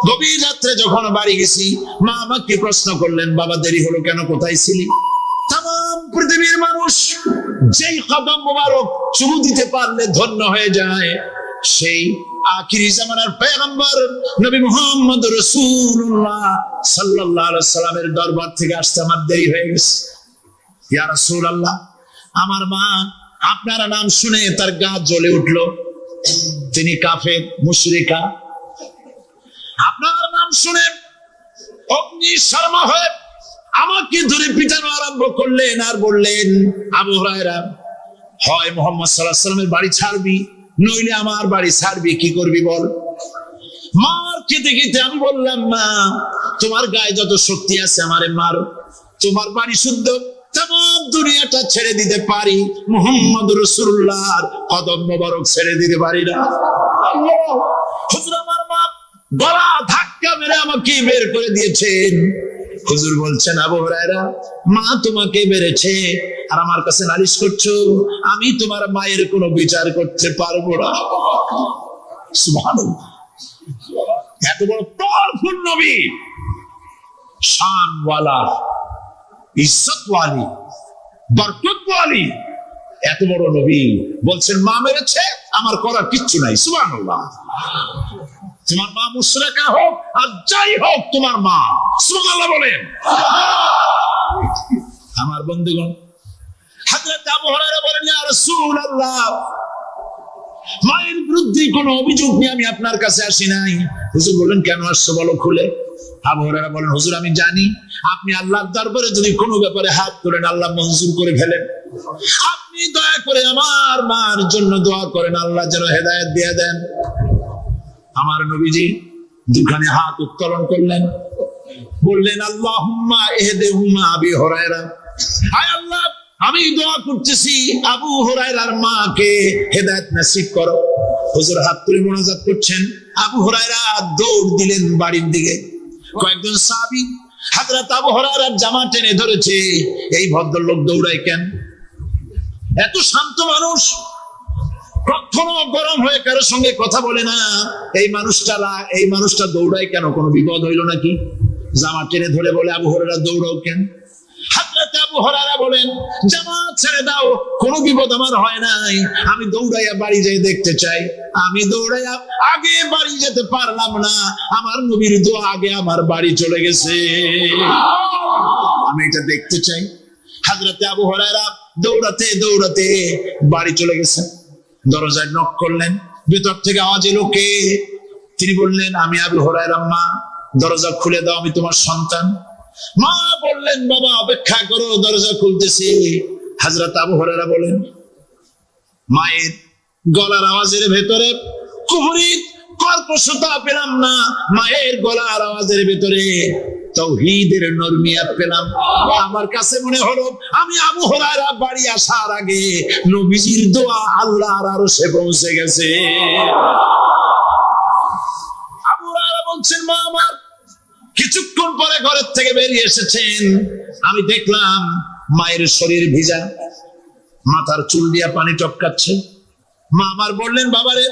A: গভীর রাত্রে যখন বাড়ি গেছি, মা আমাকে প্রশ্ন করলেন, বাবা দেরি হলো কেন, কোথায় ছিলি? তাম পৃথিবীর মানুষ যেই কদম মোবারক চুমু দিতে পারলে ধন্য হয়ে যায়, সেই আখিরি জামানার পয়গম্বর নবী মুহাম্মদ রাসূলুল্লাহ সাল্লাল্লাহু আলাইহি সাল্লামের দরবার থেকে আসতে আমার দেরি হয়ে গেছে। ইয়া রাসূলুল্লাহ আমার মা আপনার নাম শুনে তার গা জ্বলে উঠলো। তিনি কাফের, মুশরিকা। আপনার নাম শুনে অগ্নি শর্মা হয়ে আমাকে ধরে পিটানো আরম্ভ করলেন আর বললেন, আবু হুরায়রা হয় মুহাম্মদ সাল্লাল্লাহু আলাইহি সাল্লামের বাড়ি ছাড়বি, নইলে আমার বাড়ি ছাড়বি, কি করবি বল? মার খেতে খেতে আমি বললাম, মা তোমার গায়ে যত শক্তি আছে আমারে মারো, তোমার বাড়ি শুদ্ধ, তাম দুনিয়াটা ছেড়ে দিতে পারি, মুহাম্মদ রাসূলুল্লাহর কদম মোবারক ছেড়ে দিতে পারি না। হুজুর আমার মা গলা ধাক্কা মেরে আমাকে বের করে দিয়েছেন। হুজুর বলছেন, আবু হুরায়রা মা তোমাকে মেরেছে আর আমার কাছে নালিশ করছো, আমি তোমার মায়ের কোনো বিচার করতে পারবো না। সুবহানাল্লাহ। এত বড় পাওয়ারফুল নবী, শানওয়ালা, ইজ্জতওয়ালি, বরকতওয়ালি, এত বড় নবী বলছেন মা মেরেছে, আমার করার কিচ্ছু নাই। সুবহানাল্লাহ। তোমার মা মুশরিকা হোক আর যাই হোক, তোমার মা। সুবহানাল্লাহ বলেন। আমার বন্ধুগণ, হযরত আবু হুরায়রা বলেন, ইয়া রাসূলুল্লাহ মায়ের বিরুদ্ধে কোনো অভিযোগ নিয়ে আমি আপনার কাছে আসি নাই। হুজুর বলেন, কেন আসছো বলো খুলে। আবু হুরায়রা বলেন, হুজুর আমি জানি আপনি আল্লাহর দরবারে যদি কোনো ব্যাপারে হাত তোলেন আল্লাহ মঞ্জুর করে ফেলেন। আপনি দয়া করে আমার মার জন্য দোয়া করেন, আল্লাহ যেন হেদায়েত দিয়ে দেন। আমার নবীজি দুখানে হাত উত্তোলন করলেন, বললেন, আল্লাহুম্মা ইহদিহুমা আবি হুরায়রা। হায় আল্লাহ আমি দোয়া করতেছি আবু হুরায়রার মাকে হেদায়েত নসিব করো। হুজুর হাত তুলে মুনাজাত করছেন। আবু হুরায়রা দৌড় দিলেন বাড়ির দিকে। কয়েকজন সাহাবী হযরত আবু হুরায়রার জামা টেনে ধরেছে, এই ভদ্রলোক দৌড়ায় কেন? এত শান্ত মানুষ, কখনো গরম হয়ে কারোর সঙ্গে কথা বলে না। এই মানুষটা দৌড়ায় কেন? কোনো বিপদ হইল নাকি? জামা টেনে ধরে বলে, আবু হুরায়রা দৌড়াও কেন? হযরত আবু হুরায়রা বলেন, জামাত ছেড়ে দাও, কোনো বিপদ আমার হয় নাই, আমি দৌড়াইয়া বাড়ি যাই দেখতে চাই। আমি দৌড়াইয়া আগে বাড়ি যেতে পারলাম না, আমার নবীর দোয়া আগে আমার বাড়ি চলে গেছে, আমি এটা দেখতে চাই। হযরত আবু হুরায়রা দৌড়াতে দৌড়াতে বাড়ি চলে গেছেন। দরজায় নক করলেন, ভিতর থেকে আওয়াজ এলো, কে? তিনি বললেন, আমি আবু হুরায়রা। মা, দরজা খুলে দাও, আমি তোমার সন্তান। মা বললেন, বাবা অপেক্ষা করো, দরজা খুলতেছি। হযরত আবু হুরায়রা বলেন, মায়ের গলার আওয়াজের ভেতরে কুফরি কর্কশতা পেলাম না, মায়ের গলার আওয়াজের ভেতরে তাওহীদের নরমিয়াত পেলাম। আমার কাছে মনে হলো আমি আবু হুরায়রা বাড়ি আসার আগে নবীজির দোয়া আল্লাহর আরশে পৌঁছে গেছে। আবু হুরায়রা বলছেন, মা আমার কিছুক্ষণ পরে ঘরের থেকে বেরিয়ে এসেছেন, আমি দেখলাম মায়ের শরীর ভিজা, মাথার চুল দিয়া পানি টপকাচ্ছে। মা আমার বললেন, বাবারে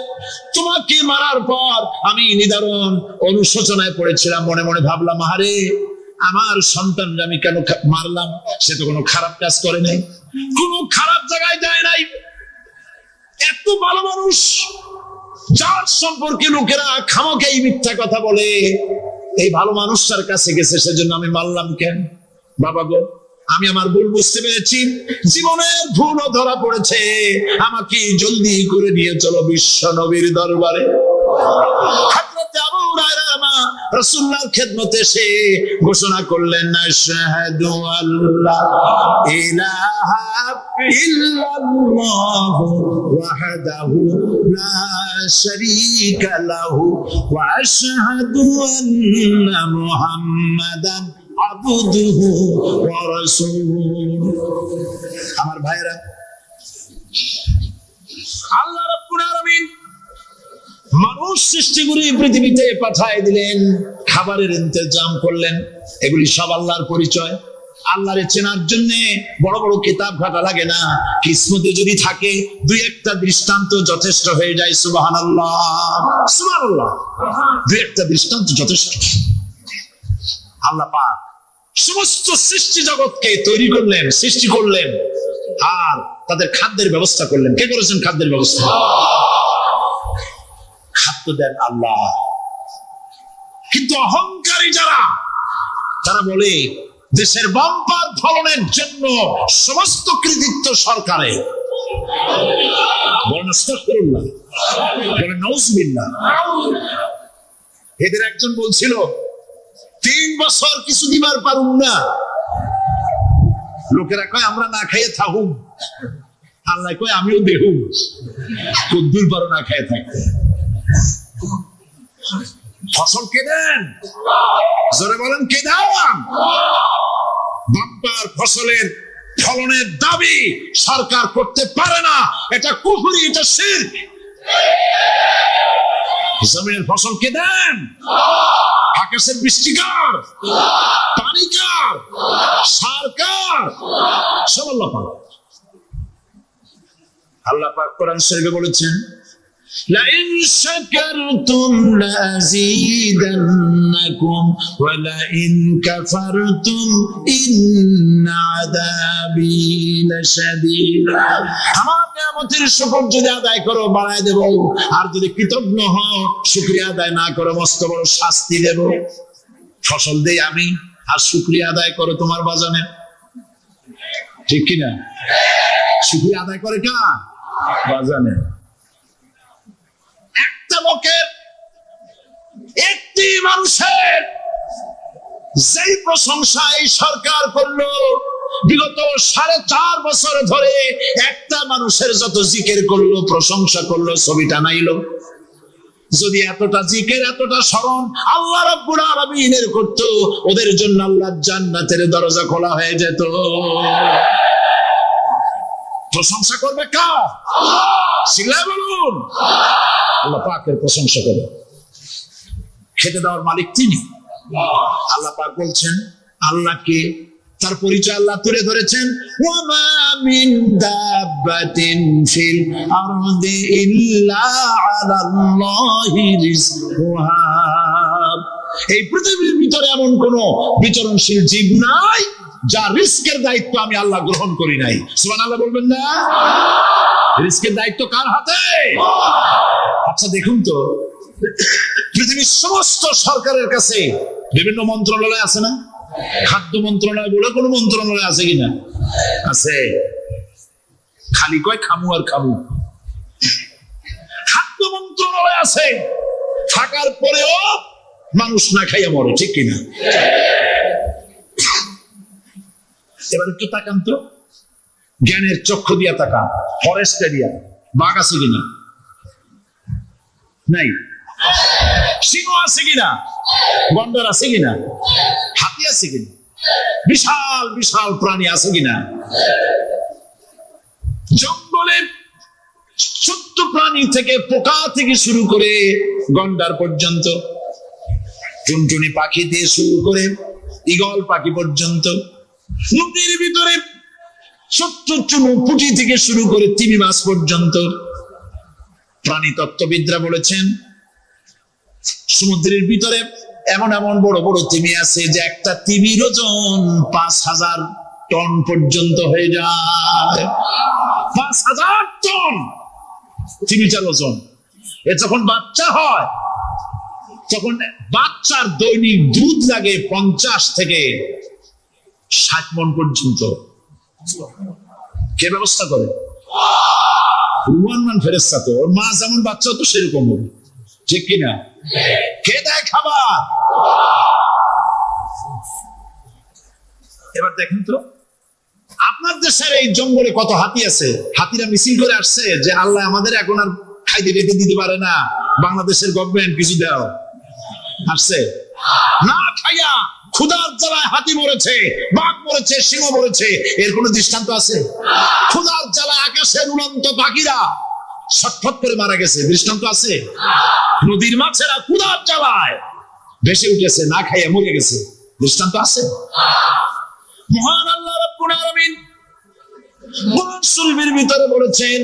A: তোমাকে মারার পর আমি নিদারুণ অনুশোচনায় পড়েছিলাম, মনে মনে ভাবলাম, আরে আমার সন্তানকে আমি কেন মারলাম? সে তো কোনো খারাপ কাজ করে নাই, কোনো খারাপ জায়গায় যায় নাই, এত ভালো মানুষ, যার সম্পর্কে লোকেরা খামোখাই মিথ্যা কথা বলে, এই ভালো মানুষটার কাছে গেছে, সেজন্য আমি মারলাম কেন? বাবা গো, আমি আমার ভুল বুঝতে পেরেছি, জীবনের ভুলও ধরা পড়েছে, আমাকে জলদি করে নিয়ে চলো বিশ্ব নবীর দরবারে। হযরত আবু হুরায়রা মা রাসূলুল্লাহর খেদমতে এসে ঘোষণা করলেন, আশহাদু আল্লা ইলাহা ইল্লাল্লাহু ওয়াহদাহু লা শারীকা লাহু ওয়া আশহাদু আন্না মুহাম্মাদান আবদুহু ওয়া রাসূলুহু। আমার ভাইরা, আল্লাহ রাব্বুল আলামিন মানুষ সৃষ্টি করে পৃথিবীতে পাঠিয়ে দিলেন, খাবারের ইন্তজাম করলেন, এগুলি সব আল্লাহর পরিচয়। আল্লাহরে চেনার জন্য বড় বড় কিতাব ঘাটা লাগে না, কিসমতে যদি থাকে দুই একটা দৃষ্টান্ত যথেষ্ট হয়ে যায়। সুবহানাল্লাহ, সুবহানাল্লাহ, দুই একটা দৃষ্টান্ত যথেষ্ট। আল্লাহ পাক সমস্ত সৃষ্টি জগৎকে তৈরি করলেন, সৃষ্টি করলেন, আর তাদের খাদ্যের ব্যবস্থা করলেন। কে করেছেন খাদ্যের ব্যবস্থা? খাদ্য দেন আল্লাহ। কিন্তু অহংকারী যারা, তারা বলে দেশের বাম্পার ফলনের জন্য সমস্ত কৃতিত্ব সরকারের। এদের একজন বলছিল, 3 বছর কিছু দিবার পারুম না, লোকেরা কয় আমরা না খাইয়ে থাকুম, আল্লাহ কয় আমিও দেহুম, কদ্দুর পারো না খাইয়ে থাকতে। ফসল কে দেন? জোরে বলেন, কে দেন? বাম্পার ফসলের ফলনের দাবি সরকার করতে পারে না, এটা কুফরি, এটা শিরক। জমিনের ফসল কে দেন? আকাশের বৃষ্টি কার? পানি কার? সার কার? সব আল্লাহ পাক। আল্লাহ পাক কোরআন শরীফে বলেছেন, لئن شكرتم لأزيدنكم ولئن كفرتم إن عذابي لشديد। আমার নিয়ামতের শুকর যদি আদায় করো বাড়ায় দেব, আর যদি কৃতজ্ঞ হও শুকরিয়া আদায় না করো মস্ত বড় শাস্তি দেব। ফসল দেই আমি, আর শুকরিয়া আদায় করো তোমার বাজানে, ঠিক কিনা? শুকরিয়া আদায় করে কা? বাজানে। একটা লোকের, একটি মানুষের যেই প্রশংসা এই সরকার করলো, বিগত 4.5 বছর ধরে একটা মানুষের যত জিকির করলো, প্রশংসা করলো, ছবিটা নাইলো, যদি এতটা জিকির এতটা স্মরণ আল্লাহ রাব্বুল আলামিনের করত, ওদের জন্য আল্লাহর জান্নাতের দরজা খোলা হয়ে যেত। প্রশংসা করবে কা? চিল্লায় বলুন, আল্লাহ পাকের প্রশংসা করে। খেতে দেওয়ার মালিক তিনি। আল্লাহ পাক বলছেন, আল্লাহকে, তার পরিচয় আল্লাহ তুলে ধরেছেন, ওয়ামা মিন দাব্বাতিন ফিল আরদি ইল্লা আলাল্লাহি রিজকুহা। এই পৃথিবীর ভিতরে এমন কোন বিচরণশীল জীব নাই যা রিস্কের দায়িত্ব আমি আল্লাহ গ্রহণ করি নাই। সুবহানাল্লাহ বলবেন না? রিস্কের দায়িত্ব কার হাতে? আচ্ছা দেখুন তো, পৃথিবীর সমস্ত সরকারের কাছে বিভিন্ন মন্ত্রণালয় আছে না? খাদ্য মন্ত্রণালয় বলে কোন মন্ত্রণালয় আছে কিনা? আছে। খালি কয় খামু আর খামু। খাদ্য মন্ত্রণালয় আছে, থাকার পরেও মানুষ না খাইয়া মরে, ঠিক কিনা? এবার একটু তাকান তো, জ্ঞানের চক্ষু দিয়া তাকান, ফরেস্ট এরিয়া বাঘ আছে কিনা? নাই। সিংহ আছে কিনা? গন্ডার আছে কিনা? হাতি আছে কিনা? বিশাল বিশাল প্রাণী আছে কিনা? জঙ্গলে ছোট্ট প্রাণী থেকে পোকা থেকে শুরু করে গন্ডার পর্যন্ত, টুনটুনি পাখি দিয়ে শুরু করে ঈগল পাখি পর্যন্ত, নদীর ভিতরে ছোট্ট চুনো পুঁটি থেকে শুরু করে তিমি মাছ পর্যন্ত। প্রাণী তত্ত্ববিদরা বলেছেন সমুদ্রের ভিতরে এমন এমন বড় বড় তিমি আছে যে একটা তিমির ওজন 5000 টন পর্যন্ত হয়ে যায়। 5000 টন তিমিটার ওজন। এ যখন বাচ্চা হয় তখন বাচ্চার দৈনিক দুধ লাগে 50 থেকে 60 মণ পর্যন্ত। কে ব্যবস্থা করে? রুহান ফেরেশতা। তো ওর মা যেমন বাচ্চা তো সেরকম হবে, ঠিক কিনা? কে দেয় খাবার? এবার দেখেন তো, আপনার দেশের এই জঙ্গলে কত হাতি আছে। হাতিরা মিছিল করে আসছে যে আল্লাহ আমাদের এখন আর খাইতে রেখে দিতে পারে না, বাংলাদেশের গভর্নমেন্ট কিছু দাও। আসছে না খাইয়া ক্ষুধার জ্বালায় হাতি মরেছে, বাঘ মরেছে, সিংহ মরেছে, এর কোন দৃষ্টান্ত আছে? ক্ষুধার জ্বালায় আকাশের উড়ন্ত পাখিরা ছটফট করে মারা গেছে, দৃষ্টান্ত আছে? নদীর মাছেরা ক্ষুধার জ্বালায় ভেসে উঠেছে, না খাইয়া মরে গেছে, দৃষ্টান্ত আছে? মহান আল্লাহ রাব্বুল আলামিন কোরআন শরীফের ভিতরে বলেছেন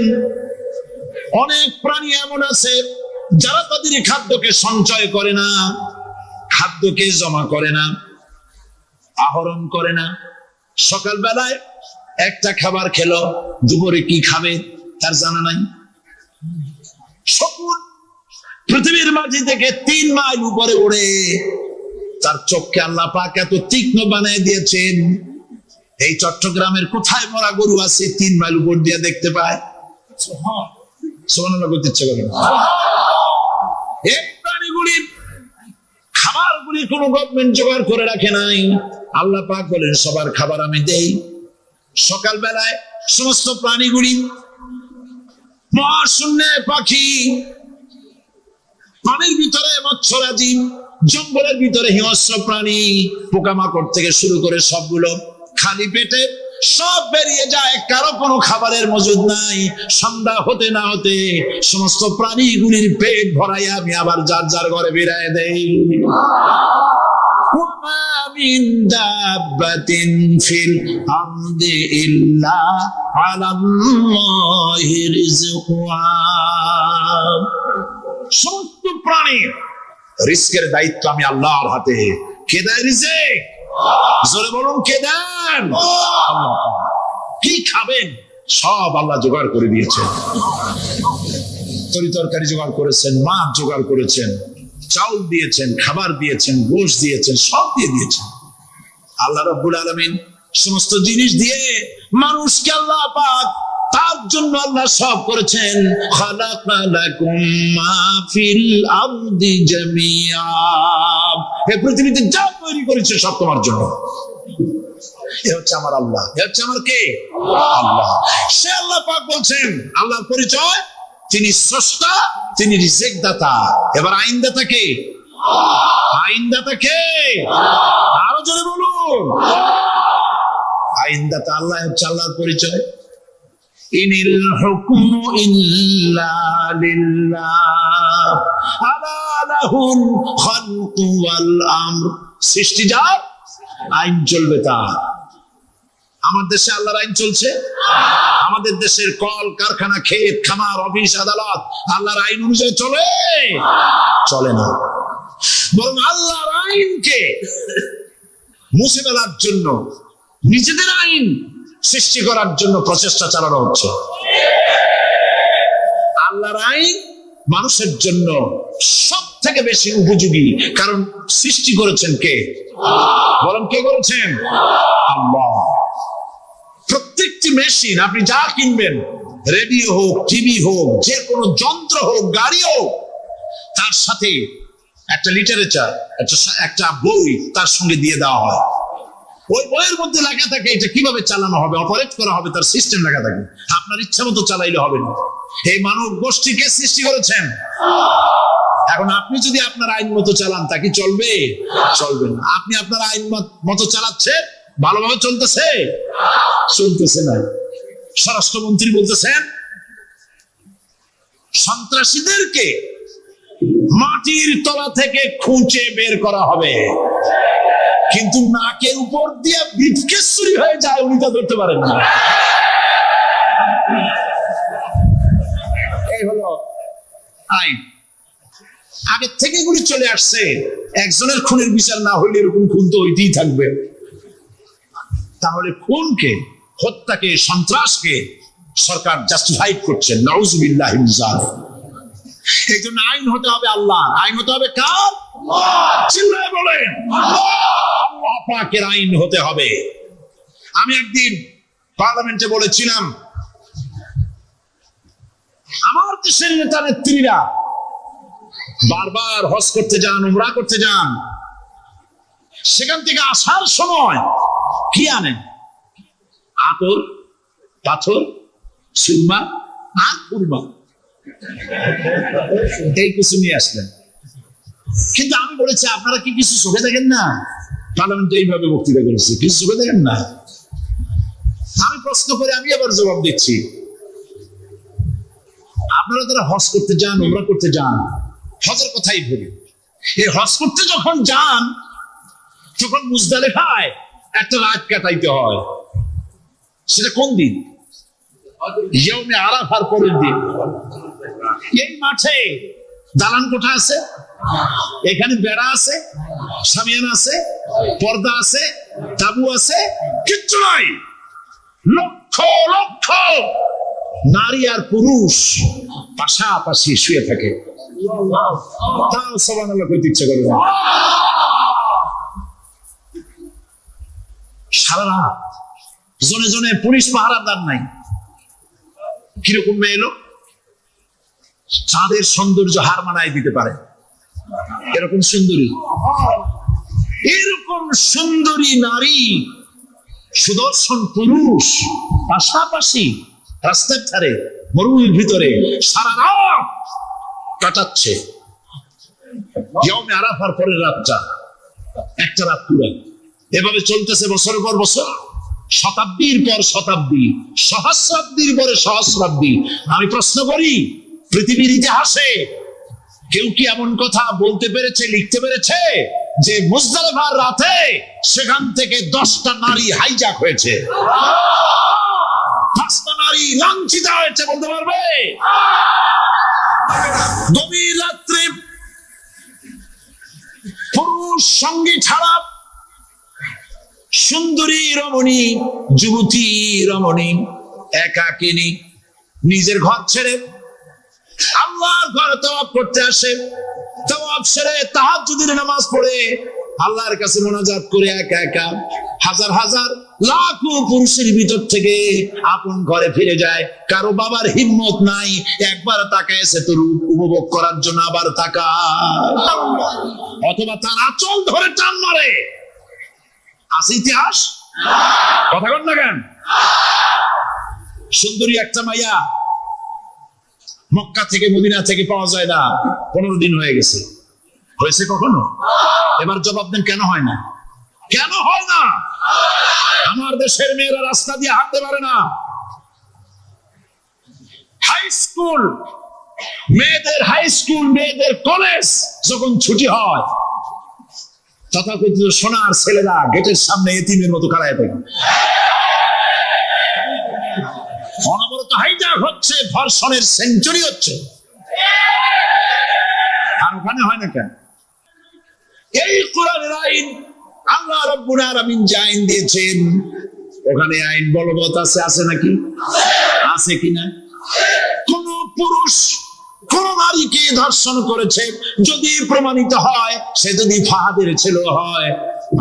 A: অনেক প্রাণী এমন আছে যারা তাদের খাদ্যকে সঞ্চয় করে না, খাদ্যকে জমা করে না, আহরণ করে না। সকালবেলায় একটা খাবার খেলো, দুপুরে কি খাবে তার জানা নাই। শকুন পৃথিবীর মাঝি থেকে 3 মাইল উপরে ওড়ে, তার চোখকে আল্লাহ পাক এত তীক্ষ্ণ বানিয়ে দিয়েছেন, এই চট্টগ্রামের কোথায় মরা গরু আছে 3 মাইল উপর দিয়ে দেখতে পায়। সুবহানাল্লাহ বলতে ইচ্ছে করে না। এই প্রাণীগুলি খাবারগুলি কোনো গভর্নমেন্ট জোগাড় করে রাখে নাই। আল্লাহ পাক বলেন সবার খাবার আমি দেই। সকালবেলায় সমস্ত প্রাণীগুলি, মহাশূন্যে পাখি, পানির ভিতরে মৎস্যরাজি, জঙ্গলের ভিতরে হিংস্র প্রাণী, পোকামাকড় থেকে শুরু করে সবগুলো খালি পেটে সব বেরিয়ে যায়, কারো কোনো খাবারের মজুদ নাই। সন্ধ্যা হতে না হতে সমস্ত প্রাণীগুলির পেট ভরাইয়া আমি আবার যার যার ঘরে বেরায় দেই। وما من دابة في الأرض إلا على الله رزقها। সমস্ত প্রাণীর রিস্কের দায়িত্ব আমি আল্লাহর হাতে। কে দেয় রিজিক? জোরে বলুন, কে দেন? আল্লাহ। কি খাবেন সব আল্লাহ জোগাড় করে দিয়েছেন। তরি তরকারি জোগাড় করেছেন, মাছ জোগাড় করেছেন, চাউল দিয়েছেন, খাবার দিয়েছেন, গোশত দিয়েছেন, সব দিয়ে দিয়েছেন। আল্লাহ রাব্বুল আলামিন সমস্ত জিনিস দিয়ে মানুষকে আল্লাহ পাক তার জন্য আল্লাহ সব করেছেন। খালাকা লাকুম মা ফিল আরদি জামিআ। এই পৃথিবীতে যা তৈরি করেছে সব তোমার জন্য। এ হচ্ছে আমার আল্লাহ। এ হচ্ছে আমার কে? আল্লাহ। সে আল্লাহ পাক বলছেন, আল্লাহর পরিচয় তিনি স্রষ্টা, তিনি রিজিক দাতা। এবার আইনদাতা কে? আইনদাতা কে? আরো জোরে বলুন। আইনদাতা আল্লাহ হচ্ছে আল্লাহর পরিচয়। ইনিল হুকমু ইল্লা লিল্লাহ আলা লাহুল খালকু ওয়াল আমর। সৃষ্টি যার, আইন চলবে তার। আমার দেশে আল্লাহর আইন চলছে? আমাদের দেশের কল কারখানা, ক্ষেত খামার, অফিস আদালত আল্লাহর আইন অনুযায়ী চলে? চলে না। বরং আল্লাহর আইনকে মুছে ফেলার জন্য, নিজেদের আইন সৃষ্টি করার জন্য প্রচেষ্টা চালানো হচ্ছে। আল্লাহর আইন মানুষের জন্য সব থেকে বেশি উপযোগী, কারণ সৃষ্টি করেছেন কে? বলেন কে করেছেন? আল্লাহ। প্রত্যেকটি মেশিন আপনি যা কিনবেন, রেডিও হোক, টিভি হোক, যে কোনো যন্ত্র হোক, গাড়ি হোক, তার সাথে একটা লিটারেচার, একটা বই তার সঙ্গে দিয়ে দেওয়া হয়। ওই বইয়ের মধ্যে লেখা থাকে এটা কিভাবে চালানো হবে, অপারেট করা হবে, তার সিস্টেম লেখা থাকে। আপনার ইচ্ছা মতো চালাইলে হবে না। এই মানব গোষ্ঠীকে সৃষ্টি করেছেন। এখন আপনি যদি আপনার আইন মতো চালান, তা কি চলবে? চলবে না। আপনি আপনার আইন মতো চালাচ্ছেন, ভালোভাবে চলতেছে? চলতেছে না। স্বরাষ্ট্রমন্ত্রী বলতেছেন সন্ত্রাসীদেরকে মাটির তলা থেকে খুঁজে বের করা হবে, কিন্তু নাকের উপর দিয়ে ব্রিফকেস চুরি হয়ে যায়, উনি তা ধরতে পারেন না। এই হলো আইন। আগে থেকে এগুলি চলে আসছে। একজনের খুনের বিচার না হইলে এরকম খুন তো হইতেই থাকবে। তাহলে খুনকে, হত্যাকে, সন্ত্রাসকে সরকার জাস্টিফাইড করছেন। নাউজুবিল্লাহি মিন যালিক। এই জন্য আইন হতে হবে আল্লাহ। আইন হতে হবে কার? চিল্লায় বলেন আল্লাহ পাকের আইন হতে হবে। আমি একদিন পার্লামেন্টে বলেছিলাম, আমার দেশের নেতা নেত্রীরা বারবার হজ করতে যান, উমরা করতে যান, সেখান থেকে আসার সময় কি আনেন? আতর, পাথর, সুরমা আর কুরমা, এই কিছু নিয়ে আসলেন। কিন্তু আমি বলেছি, আপনারা কি কিছু চোখে দেখেন না? পার্লামেন্টে এইভাবে বক্তৃতা করেছি, কিছু চোখে দেখেন না? আমি প্রশ্ন করে আমি আবার জবাব দিচ্ছি, আপনারা যারা হজ করতে যান, উমরা করতে যান, হজের কথাই বলি, এই হজ করতে যখন যান তখন মুজদালিফায় একটা রাত কাটাইতে হয়। সেটা কোন দিন? ইয়ৌমে আরাফার পরের দিন। এই মাঠে দালান কোঠা আছে, এখানে বেড়া আছে, সামিয়ানা আছে, পর্দা আছে, তাবু আছে, কিচ্ছু নাই। লক্ষ লক্ষ নারী আর পুরুষ পাশাপাশি শুয়ে থাকে। তাও সুবহানাল্লাহ কইতে ইচ্ছে করে না। সারা রাত জনে জনে পুলিশ পাহারাদার নাই। কিরকম মেয়ে এলো? চাঁদের সৌন্দর্য হার মানায় দিতে পারে এরকম সুন্দরী। এরকম সুন্দরী নারী, সুদর্শন পুরুষ পাশাপাশি রাস্তার ধারে, মরুভূমির ভিতরে সারা রাত কাটাচ্ছে। ইয়ৌমে আরাফার পরের রাতটা, একটা রাত পুরো এভাবে চলতেছে বছরের পর বছর, শতাব্দীর পর শতাব্দী, সহস্রাব্দীর পরে সহস্রাব্দী। আমি প্রশ্ন করি, পৃথিবীর ইতিহাসে কেউ কি এমন কথা বলতে পেরেছে, লিখতে পেরেছে যে মুজদালিফার রাতে সেখান থেকে 10টা নারী হাইজ্যাক হয়েছে, 10টা নারী লাঞ্ছিত হয়েছে? বলতে পারবে? গভীর রাত্রে পুরুষ সঙ্গী ছাড়া সুন্দরী রমণী, যুবতী রমণী একাকিনী নিজের ঘর ছেড়ে আল্লাহর ঘরে তওয়াব করতে আসে। তওয়াব সেরে তাহাজ্জুদের নামাজ পড়ে আল্লাহর কাছে মোনাজাত করে একা একা হাজার হাজার লাখো পুরুষের ভিতর থেকে আপন ঘরে ফিরে যায়। কারো বাবার হিম্মত নাই একবার তাকায় সে তো রূপ উপভোগ করার জন্য, আবার তাকায়, অথবা তার আঁচল ধরে টান মারে। আছে ইতিহাস? কথা বল না কেন? সুন্দরী একটা মাইয়া মক্কা থেকে, মদিনা থেকে পাওয়া যায় না, 15 দিন হয়ে গেছে। হয়েছে কখনো? এবার জবাব দেন, কেন হয় না? কেন হয় না? আমার দেশের মেয়েরা রাস্তা দিয়ে হাঁটতে পারে না। হাই স্কুল মেয়েদের, হাই স্কুল মেয়েদের কলেজ যখন ছুটি হয়, তথাকথিত সোনার ছেলেরা গেটের সামনে এতিমের মতো দাঁড়ায় থাকে। অনবরত হাইজ্যাক হচ্ছে, ধর্ষণের সেঞ্চুরি হচ্ছে। আর ওখানে হয় না কেন? কোরআনের আইন আল্লাহ রাব্বুল আলামিন যে আইন দিয়েছেন, ওখানে আইন বলবৎ আছে নাকি? আছে কিনা? কোন পুরুষ কোন নারীকে ধর্ষণ করেছে যদি প্রমাণিত হয়, সে যদি ফাহাদের ছেলে হয়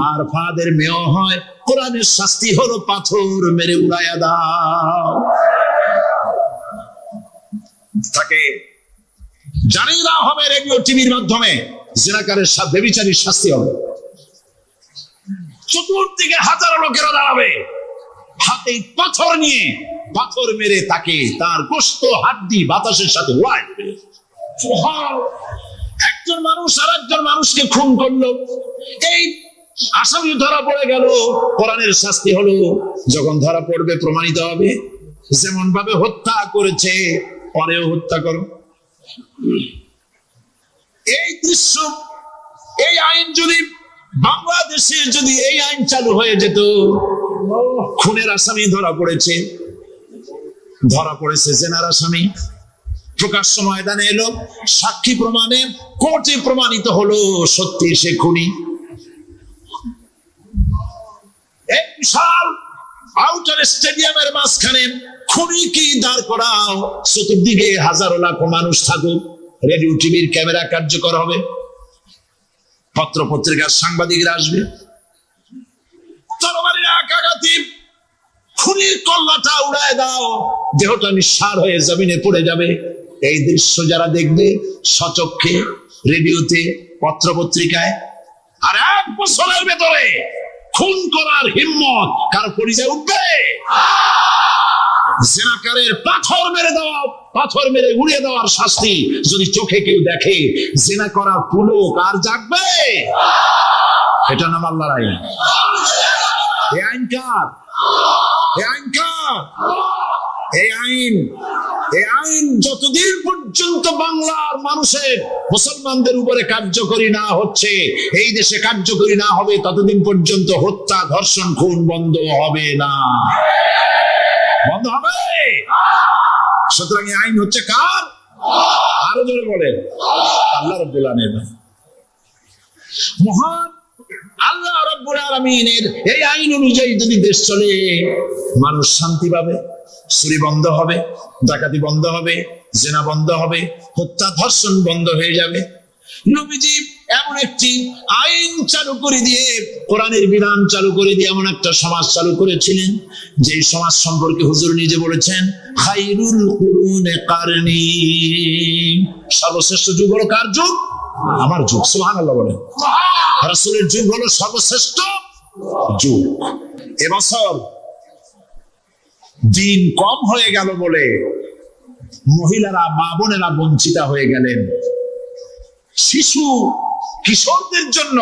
A: আর ফাহাদের মেয়ে হয়, কোরআনের শাস্তি হলো পাথর মেরে উড়াইয়া দাও। তাকে জানিয়ে দেওয়া হবে রেডিও টিভির মাধ্যমে জিনাকারের সাথে ব্যভিচারীর শাস্তি হবে। চতুর্দিকে হাজারো লোকেরা দাঁড়াবে, হাতে পাথর নিয়ে পাথর মেরে তাকে তার গোশত হাড্ডি বাতাসের সাথে উড়ায় দেবে। একজন মানুষ আর একজন মানুষকে খুন করলো, এই আসামি ধরা পড়ে গেল, কোরআনের শাস্তি হলো যখন ধরা পড়বে প্রমাণিত হবে যেমন ভাবে হত্যা করেছে পরেও হত্যা করো। এই দৃশ্য, এই আইন যদি বাংলাদেশে যদি এই আইন চালু হয়ে যেত, খুনের আসামি ধরা পড়েছে জেনার আসামি, প্রকাশ্য ময়দানে এলো, সাক্ষী প্রমাণে কোর্টে প্রমাণিত হলো সত্যি সে খুনি। এই বিশাল আউটার স্টেডিয়ামের মাঝখানে খুনি কি দাঁড় করাও, চতুর্দিকে হাজারো লাখো মানুষ থাকুক, রেডিও টিভির ক্যামেরা কার্যকর হবে, পত্র পত্রিকার সাংবাদিকরা আসবে, তরবারির আঘাতে খুনির কল্লাটা উড়ায় দাও, দেহটা নিঃসার হয়ে জমিনে পড়ে যাবে। এই দৃশ্য যারা দেখবে সচক্ষে, রেডিওতে, পত্র পত্রিকায়, আর 1 বছরের ভেতরে খুন করার হিম্মত কার পরিচয় উঠবে? জিনাকারের পাথর মেরে উড়িয়ে দেওয়ার শাস্তি যদি চোখে কেউ দেখে, জিনা করার পুলক আর জাগবে? এটা নাম আল্লাহর আইন। এই আইন কার? এই আইন যতদিন পর্যন্ত বাংলার মানুষের, মুসলমানদের উপরে কার্যকরী না হচ্ছে, এই দেশে কার্যকরী না হবে, ততদিন পর্যন্ত হত্যা, ধর্ষণ, খুন বন্ধ হবে না। বন্ধ হবে। সুতরাং এই আইন হচ্ছে কার? আরো জোরে বলেন, আল্লাহ রাব্বুল আলামিন। মহান আল্লাহ রাব্বুল আলামিনের এই আইন অনুযায়ী যদি দেশ চলে, মানুষ শান্তি পাবে, চুরি বন্ধ হবে, ডাকাতি বন্ধ হবে, জিনা বন্ধ হবে, হত্যা ধর্ষণ বন্ধ হয়ে যাবে। নবীজি এমন একটি আইন চালু করে দিয়ে, কোরআনের বিধান চালু করে দিয়ে এমন একটা সমাজ চালু করেছিলেন, যে সমাজ সম্পর্কে হুজুর নিজে বলেছেন, খায়রুল কুরুনে কারনি, সর্বশ্রেষ্ঠ যুগ হলো কার যুগ? আমার যুগ। সুবহানাল্লাহ বলেন। রাসূলের যুগ হলো সর্বশ্রেষ্ঠ যুগ। এবছর দিন কম হয়ে গেল বলে মহিলারা, মা বোনেরা বঞ্চিত হয়ে গেলেন। শিশু কিশোরদের জন্য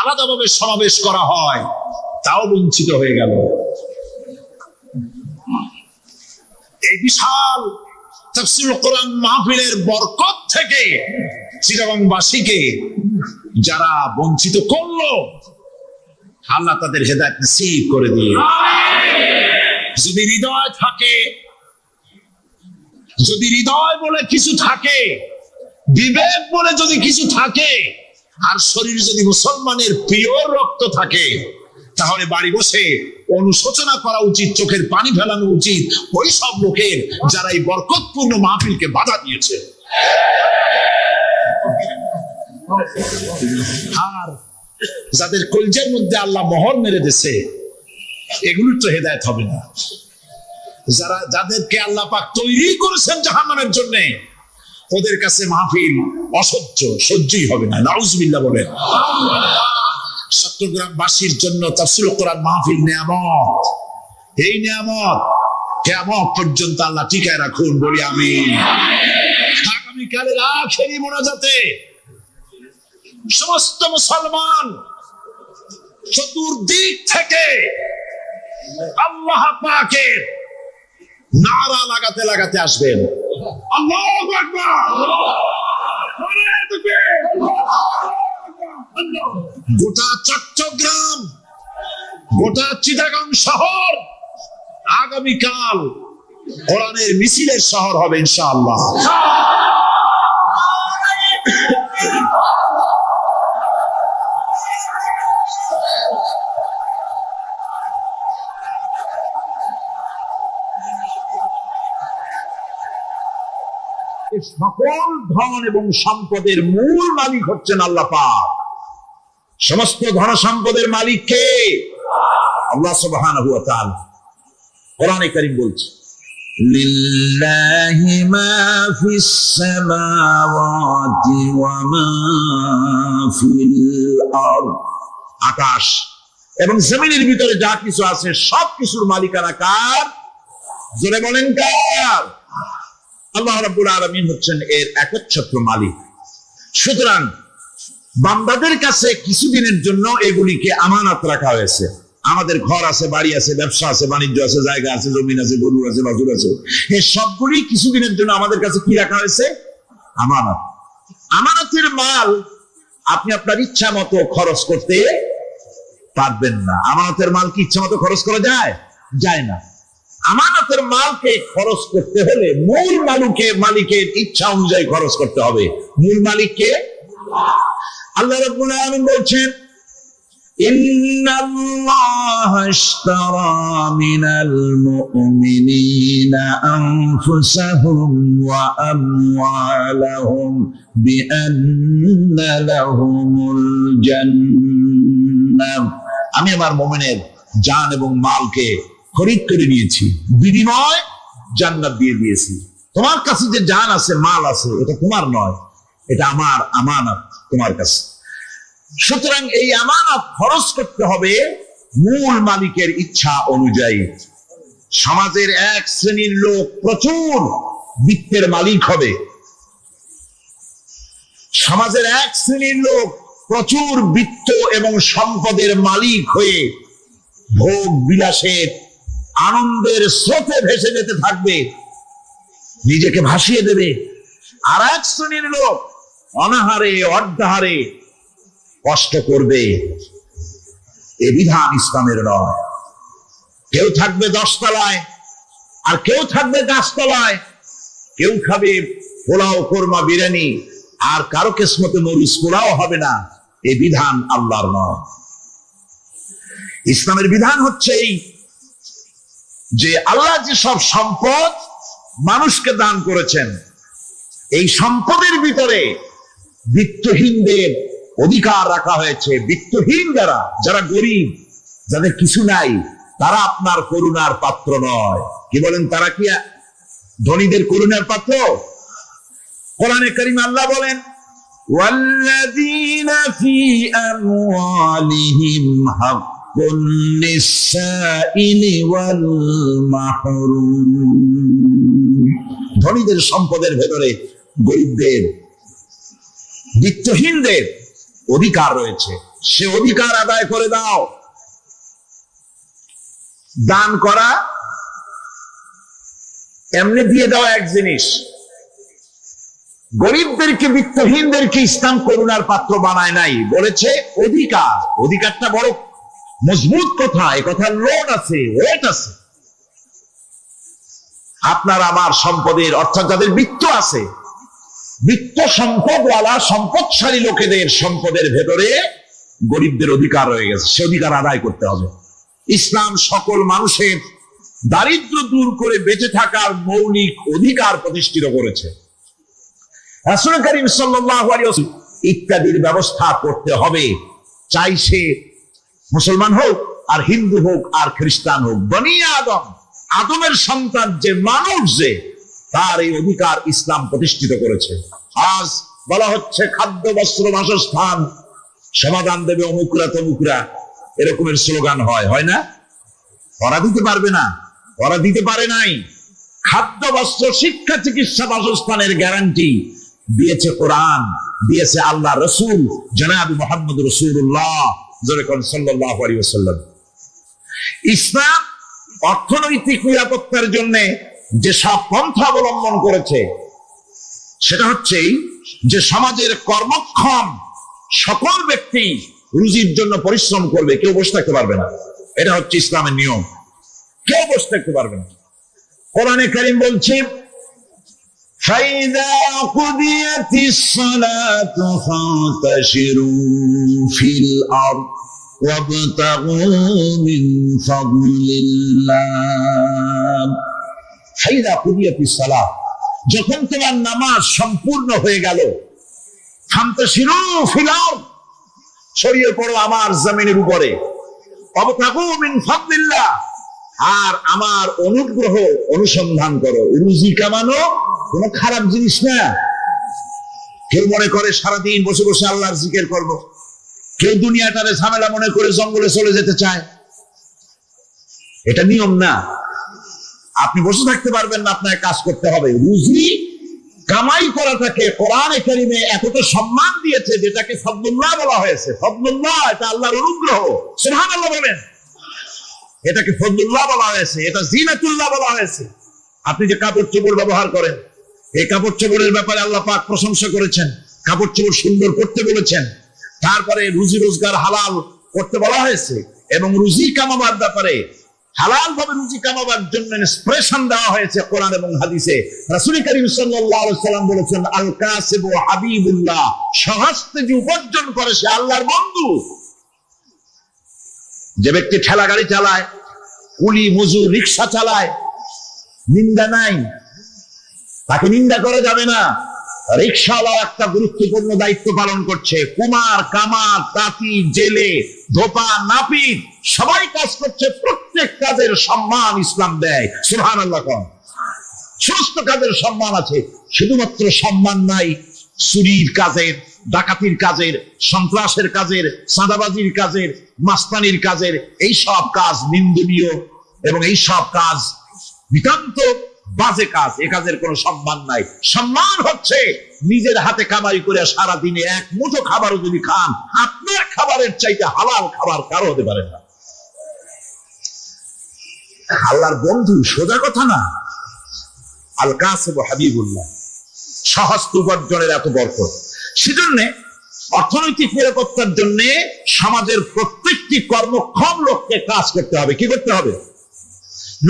A: আলাদাভাবে সমাবেশ করা হয়, তাও বঞ্চিত হয়ে গেল। এই বিশাল তাফসীরুল কোরআন মাহফিলের বরকত থেকে চিটাগংবাসীকে যারা বঞ্চিত করলো, আল্লাহ তাদের হেদায়েত নসিব করে দিয়ে। যদি হৃদয় থাকে, যদি হৃদয় বলে কিছু থাকে, বিবেক বলে যদি কিছু থাকে, আর শরীর যদি মুসলমানের পিওর রক্ত থাকে, তাহলে বাড়ি বসে অনুশোচনা করা উচিত, চোখের পানি ফেলানো উচিত ওই সব লোকের যারা এই বরকতপূর্ণ মাহফিলকে বাধা দিয়েছে। আর যাদের কলজের মধ্যে আল্লাহ মোহর মেরে দিয়েছে, এগুলোর তো হেদায়েত হবে না। যাদেরকে আল্লাহ পাক তৈরি করেছেন জাহান্নামের জন্য, ওদের কাছে মাহফিল সহ্যই হবে না। নাউজুবিল্লাহ বলেন। চট্টগ্রামবাসীর জন্য তাফসীরুল কোরআন মাহফিল নিয়ামত। এই নিয়ামত কিয়ামত পর্যন্ত আল্লাহ টিকায় রাখুন, বলি আমিন। আগামীকালের আখেরি মোনাজাতে সমস্ত মুসলমান চতুর্দিক থেকে আল্লাহ পাকের নারা লাগাতে লাগাতে আসবেন। আল্লাহু আকবার। গোটা চট্টগ্রাম, গোটা চিটাগং শহর আগামীকাল কোরআনের মিছিলের শহর হবে ইনশাআল্লাহ। সকল ধন এবং সম্পদের মূল মালিক হচ্ছেন আল্লাহ পাক। সমস্ত ধন সম্পদের মালিক কে? আল্লাহ সুবহানাহু ওয়া তাআলা। কোরআনে কারীম বলছে, লিল্লাহি মা ফিস সামাওয়াতি ওয়া মা ফিল আরদ। আকাশ এবং জমিনের ভিতরে যা কিছু আছে সব কিছুর মালিকানা কার? জোরে বলেন কার? আল্লাহ রাব্বুল আলামিন হচ্ছেন এর একচ্ছত্র মালিক। সুতরাং বান্দাদের কাছে কিছুদিনের জন্য এগুলিকে আমানত রাখা হয়েছে। আমাদের ঘর আছে, বাড়ি আছে, ব্যবসা আছে, বাণিজ্য আছে, জায়গা আছে, জমিন আছে, গরু আছে, বাছুর আছে, এই সবগুলি কিছুদিনের জন্য আমাদের কাছে কি রাখা হয়েছে? আমানত। আমানতের মাল আপনি আপনার ইচ্ছা মতো খরচ করতে পারবেন না। আমানতের মাল কি ইচ্ছা মতো খরচ করা যায়? যায় না। আমানতের মালকে খরচ করতে হলে মূল মালিকের ইচ্ছা অনুযায়ী খরচ করতে হবে। মূল মালিককে আল্লাহ রাব্বুল আলামিন বলছেন, ইন্নাল্লাহা ইশতারা মিনাল মুমিনিনা আনফুসাহুম ওয়া আমওয়ালাহুম বিআন্না লাহুমুল জান্নাহ। আমি আমার মুমিনের জান এবং মালকে খরিদ করে নিয়েছি, বিনিময় জান্নাত দিয়ে দিয়েছি। তোমার কাছে যে জান আছে, মাল আছে, এটা তোমার নয়, এটা আমার আমানত তোমার কাছে। সুতরাং এই আমানত খরচ করতে হবে মূল মালিকের ইচ্ছা অনুযায়ী। সমাজের এক শ্রেণীর লোক প্রচুর বিত্তের মালিক হবে, সমাজের এক শ্রেণীর লোক প্রচুর বিত্ত এবং সম্পদের মালিক হয়ে ভোগ বিলাসের আনন্দের স্রোতে ভেসে যেতে থাকবে, নিজেকে ভাসিয়ে দেবে। আর এক শ্রেণীর লোক অনাহারে অর্ধাহারে কষ্ট করবে। এ বিধান ইসলামের নয়। কেউ থাকবে 10 তলায় আর কেউ থাকবে গাছতলায়, কেউ খাবে পোলাও, কোরমা, বিরিয়ানি, আর কারো কিসমতে মরিচ পোলাও হবে না। এ বিধান আল্লাহর নয়। ইসলামের বিধান হচ্ছে এই যে আল্লাহ যে সব সম্পদ মানুষকে দান করেছেন, এই সম্পদের ভিতরে বিত্তহীনদের অধিকার রাখা হয়েছে। বিত্তহীন যারা গরিব, যাদের কিছু নাই, তারা আপনার করুণার পাত্র নয়। কি বলেন? তারা কি ধনীদের করুণার পাত্র? কোরআনে কারীমে আল্লাহ বলেন, ওয়াল্লাযীনা ফী আমওয়ালিহিম হাক্কুন লিস-সাইলি ওয়াল মাহরুম। ধনীদের সম্পদের ভেতরে গরিবদের, বিত্তহীনদের অধিকার রয়েছে। সে অধিকার আদায় করে দাও। দান করা এমনি দিয়ে দাও এক জিনিস। গরিবদেরকে, বিত্তহীনদেরকে ইসলাম করুণার পাত্র বানায় নাই, বলেছে অধিকার। অধিকারটা বড় মজবুত কথা, এ কথার লোড আছে, ওয়েট আছে। আপনার আমার সম্পদের, অর্থাৎ যাদের বিত্ত আছে, বিত্ত সম্পদওয়ালা সম্পদশালী লোকেদের সম্পদের ভেতরে গরিবদের অধিকার রয়ে গেছে। সে অধিকার আদায় করতে হবে। ইসলাম সকল মানুষের দারিদ্র দূর করে বেঁচে থাকার মৌলিক অধিকার প্রতিষ্ঠিত করেছে। রাসূল করিম সাল্লাল্লাহু আলাইহি ওয়াসাল্লাম ইত্যাদির ব্যবস্থা করতে হবে, চাই সে মুসলমান হোক আর হিন্দু হোক আর খ্রিস্টান হোক। বনি আদম, আদমের সন্তান যে মানুষ, যে তার এই অধিকার ইসলাম প্রতিষ্ঠিত করেছে। আজ বলা হচ্ছে খাদ্য, বস্ত্র, বাসস্থান সমাধান দেবে অমুকরা তমুকরা, এরকমের স্লোগান হয় না? ওরা দিতে পারবে না, ওরা দিতে পারে নাই। খাদ্য, বস্ত্র, শিক্ষা, চিকিৎসা, বাসস্থানের গ্যারান্টি দিয়েছে কোরআন, দিয়েছে আল্লাহ রসুল জনাব মুহাম্মদ রাসূলুল্লাহ সাল্লাল্লাহু আলাইহি ওয়াসাল্লাম। ইসলাম অর্থনৈতিক নিরাপত্তার জন্য যে সব পন্থা অবলম্বন করেছে, সেটা হচ্ছে যে সমাজের কর্মক্ষম সকল ব্যক্তি রুজির জন্য পরিশ্রম করবে, কেউ বসে থাকতে পারবে না। এটা হচ্ছে ইসলামের নিয়ম, কেউ বসে থাকতে পারবে না। কোরআনে কারীম বলছে, فَإِذَا قُضِيَتِ الصَّلَاةُ فَانتَشِرُوا فِي الْأَرْضِ وَابْتَغُوا مِنْ فَضْلِ اللَّهِ। فَإِذَا قُضِيَتِ الصَّلَاةُ, যখন তোমার নামাজ সম্পূর্ণ হয়ে গেল, ফান্তাশিরু ফিল আরদ, ছড়িয়ে পড়ো আমার জমিনের উপরে, ওয়াবতাগু মিন ফাদলিল্লাহ, আর আমার অনুগ্রহ অনুসন্ধান করো। রুজি কামানো কোনো খারাপ জিনিস না। কেউ মনে করে সারাদিন বসে বসে আল্লাহর জিকির করব, কেউ দুনিয়াটারে ঝামেলা মনে করে জঙ্গলে চলে যেতে চায়। এটা নিয়ম না। আপনি বসে থাকতে পারবেন না, আপনাকে কাজ করতে হবে। রুজি কামাই করাটাকে কোরআনে কারিমে এতটা সম্মান দিয়েছে, যেটাকে ফদলুল্লাহ বলা হয়েছে। ফদলুল্লাহ এটা আল্লাহর অনুগ্রহ, সুবহানাল্লাহ বলেন। এটাকে ফদলুল্লাহ বলা হয়েছে, এটা জিনাতুল্লাহ বলা হয়েছে। আপনি যে কাপড় চোপড় ব্যবহার করেন, এই কাপড় চোপড়ের ব্যাপারে আল্লাহ পাক প্রশংসা করেছেন, কাপড় চোপড় সুন্দর করতে বলেছেন। তারপরে রুজি রোজগার হালাল করতে বলা হয়েছে, এবং রুজি কামাবার ব্যাপারে হালাল ভাবে রুজি কামাবার জন্য ইন্সপিরেশন দেওয়া হয়েছে কোরআন এবং হাদিসে। রাসূল করিম সাল্লাল্লাহু আলাইহি সাল্লাম বলেছেন, আল কাসিবু হাবিবুল্লাহ, সহস্তে যে উপার্জন করে সে আল্লাহর বন্ধু। যে ব্যক্তি ঠেলা গাড়ি চালায়, কুলি মজুর রিকশা চালায়, নিন্দা নাই, তাকে নিন্দা করা যাবে না। রিকশাওয়ালা একটা গুরুত্বপূর্ণ দায়িত্ব পালন করছে। কুমার, কামার, তাঁতি, জেলে, ধোপা, নাপিত সবাই কাজ করছে। প্রত্যেক কাজের সম্মান ইসলাম দেয়, সুবহানাল্লাহ। সমস্ত কাজের সম্মান আছে, শুধুমাত্র সম্মান নাই চুরির কাজের, ডাকাতির কাজের, সন্ত্রাসের কাজের, চাঁদাবাজির কাজের, মাস্তানির কাজের। এই সব কাজ নিন্দনীয় এবং এই সব কাজ নিতান্ত বাজে কাজ। এ কাজের কোনো সম্মান নাই। সম্মান হচ্ছে নিজের হাতে কামাই করে সারা দিনে এক মুঠো খাবারও যদি খান, আপনার খাবারের চাইতে হালাল খাবার কারো হতে পারে না। আল্লাহর বন্ধু সোজা কথা না। আল কাসিবু হাবিবুল্লাহ, সহস্ত উপার্জনের এত বরকত। সেজন্য অর্থনৈতিক নিরাপত্তার জন্য সমাজের প্রত্যেকটি কর্মক্ষম লোককে কাজ করতে হবে। কি করতে হবে?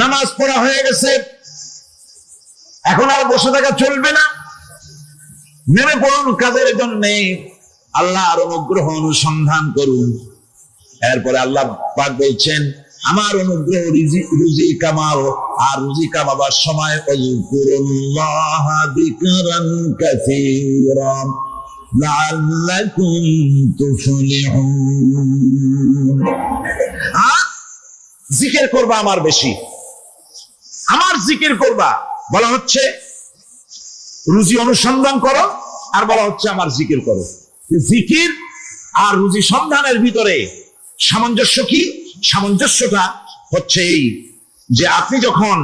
A: নামাজ পড়া হয়ে গেছে, এখন আর বসে থাকা চলবে না। নেমে পড়ুন কাজের জন্য, আল্লাহর অনুগ্রহ অনুসন্ধান করুন। এরপরে আল্লাহ পাক বলছেন, আমার অনুগ্রহ রুজি কামাও, আর রুজি কামাবার সময় আযকুরুল্লাহ যিকরান কাসীরা লাআল্লাকুম তুফলিহুন। জিকির করবা আমার বেশি, আমার জিকির করবা। বলা হচ্ছে রুজি অনুসন্ধান করো, আর বলা হচ্ছে আমার জিকির করো। জিকির আর রুজি সন্ধানের ভিতরে সামঞ্জস্য কি? সামঞ্জস্যটা হচ্ছে এই যে আপনি যখন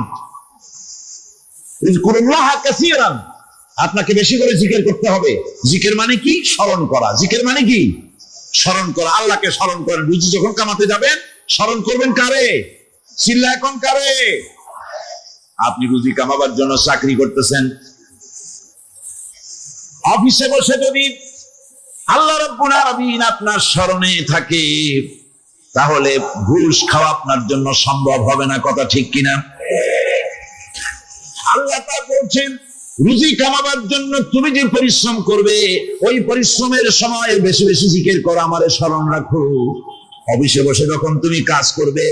A: আপনাকে বেশি করে জিকির করতে হবে। জিকির মানে কি? স্মরণ করা। জিকির মানে কি? স্মরণ করা। আল্লাহকে স্মরণ করেন। রুজি যখন কামাতে যাবেন স্মরণ করবেন কারে? চিল্লা এখন কারে? আপনি রুজি কামাবার জন্য চাকরি করতেছেন, অফিসে বসে যদি আল্লাহ রাব্বুল আলামিন আপনার স্মরণে থাকে, তাহলে ঘুষ খাওয়া আপনার জন্য সম্ভব হবে না। কথা ঠিক কিনা? আল্লাহ তা বলছেন, রুজি কামাবার জন্য তুমি যে পরিশ্রম করবে, ওই পরিশ্রমের সময় বেশি বেশি জিকির করো, আমারে স্মরণ রাখো। অফিসে বসে যখন তুমি কাজ করবে,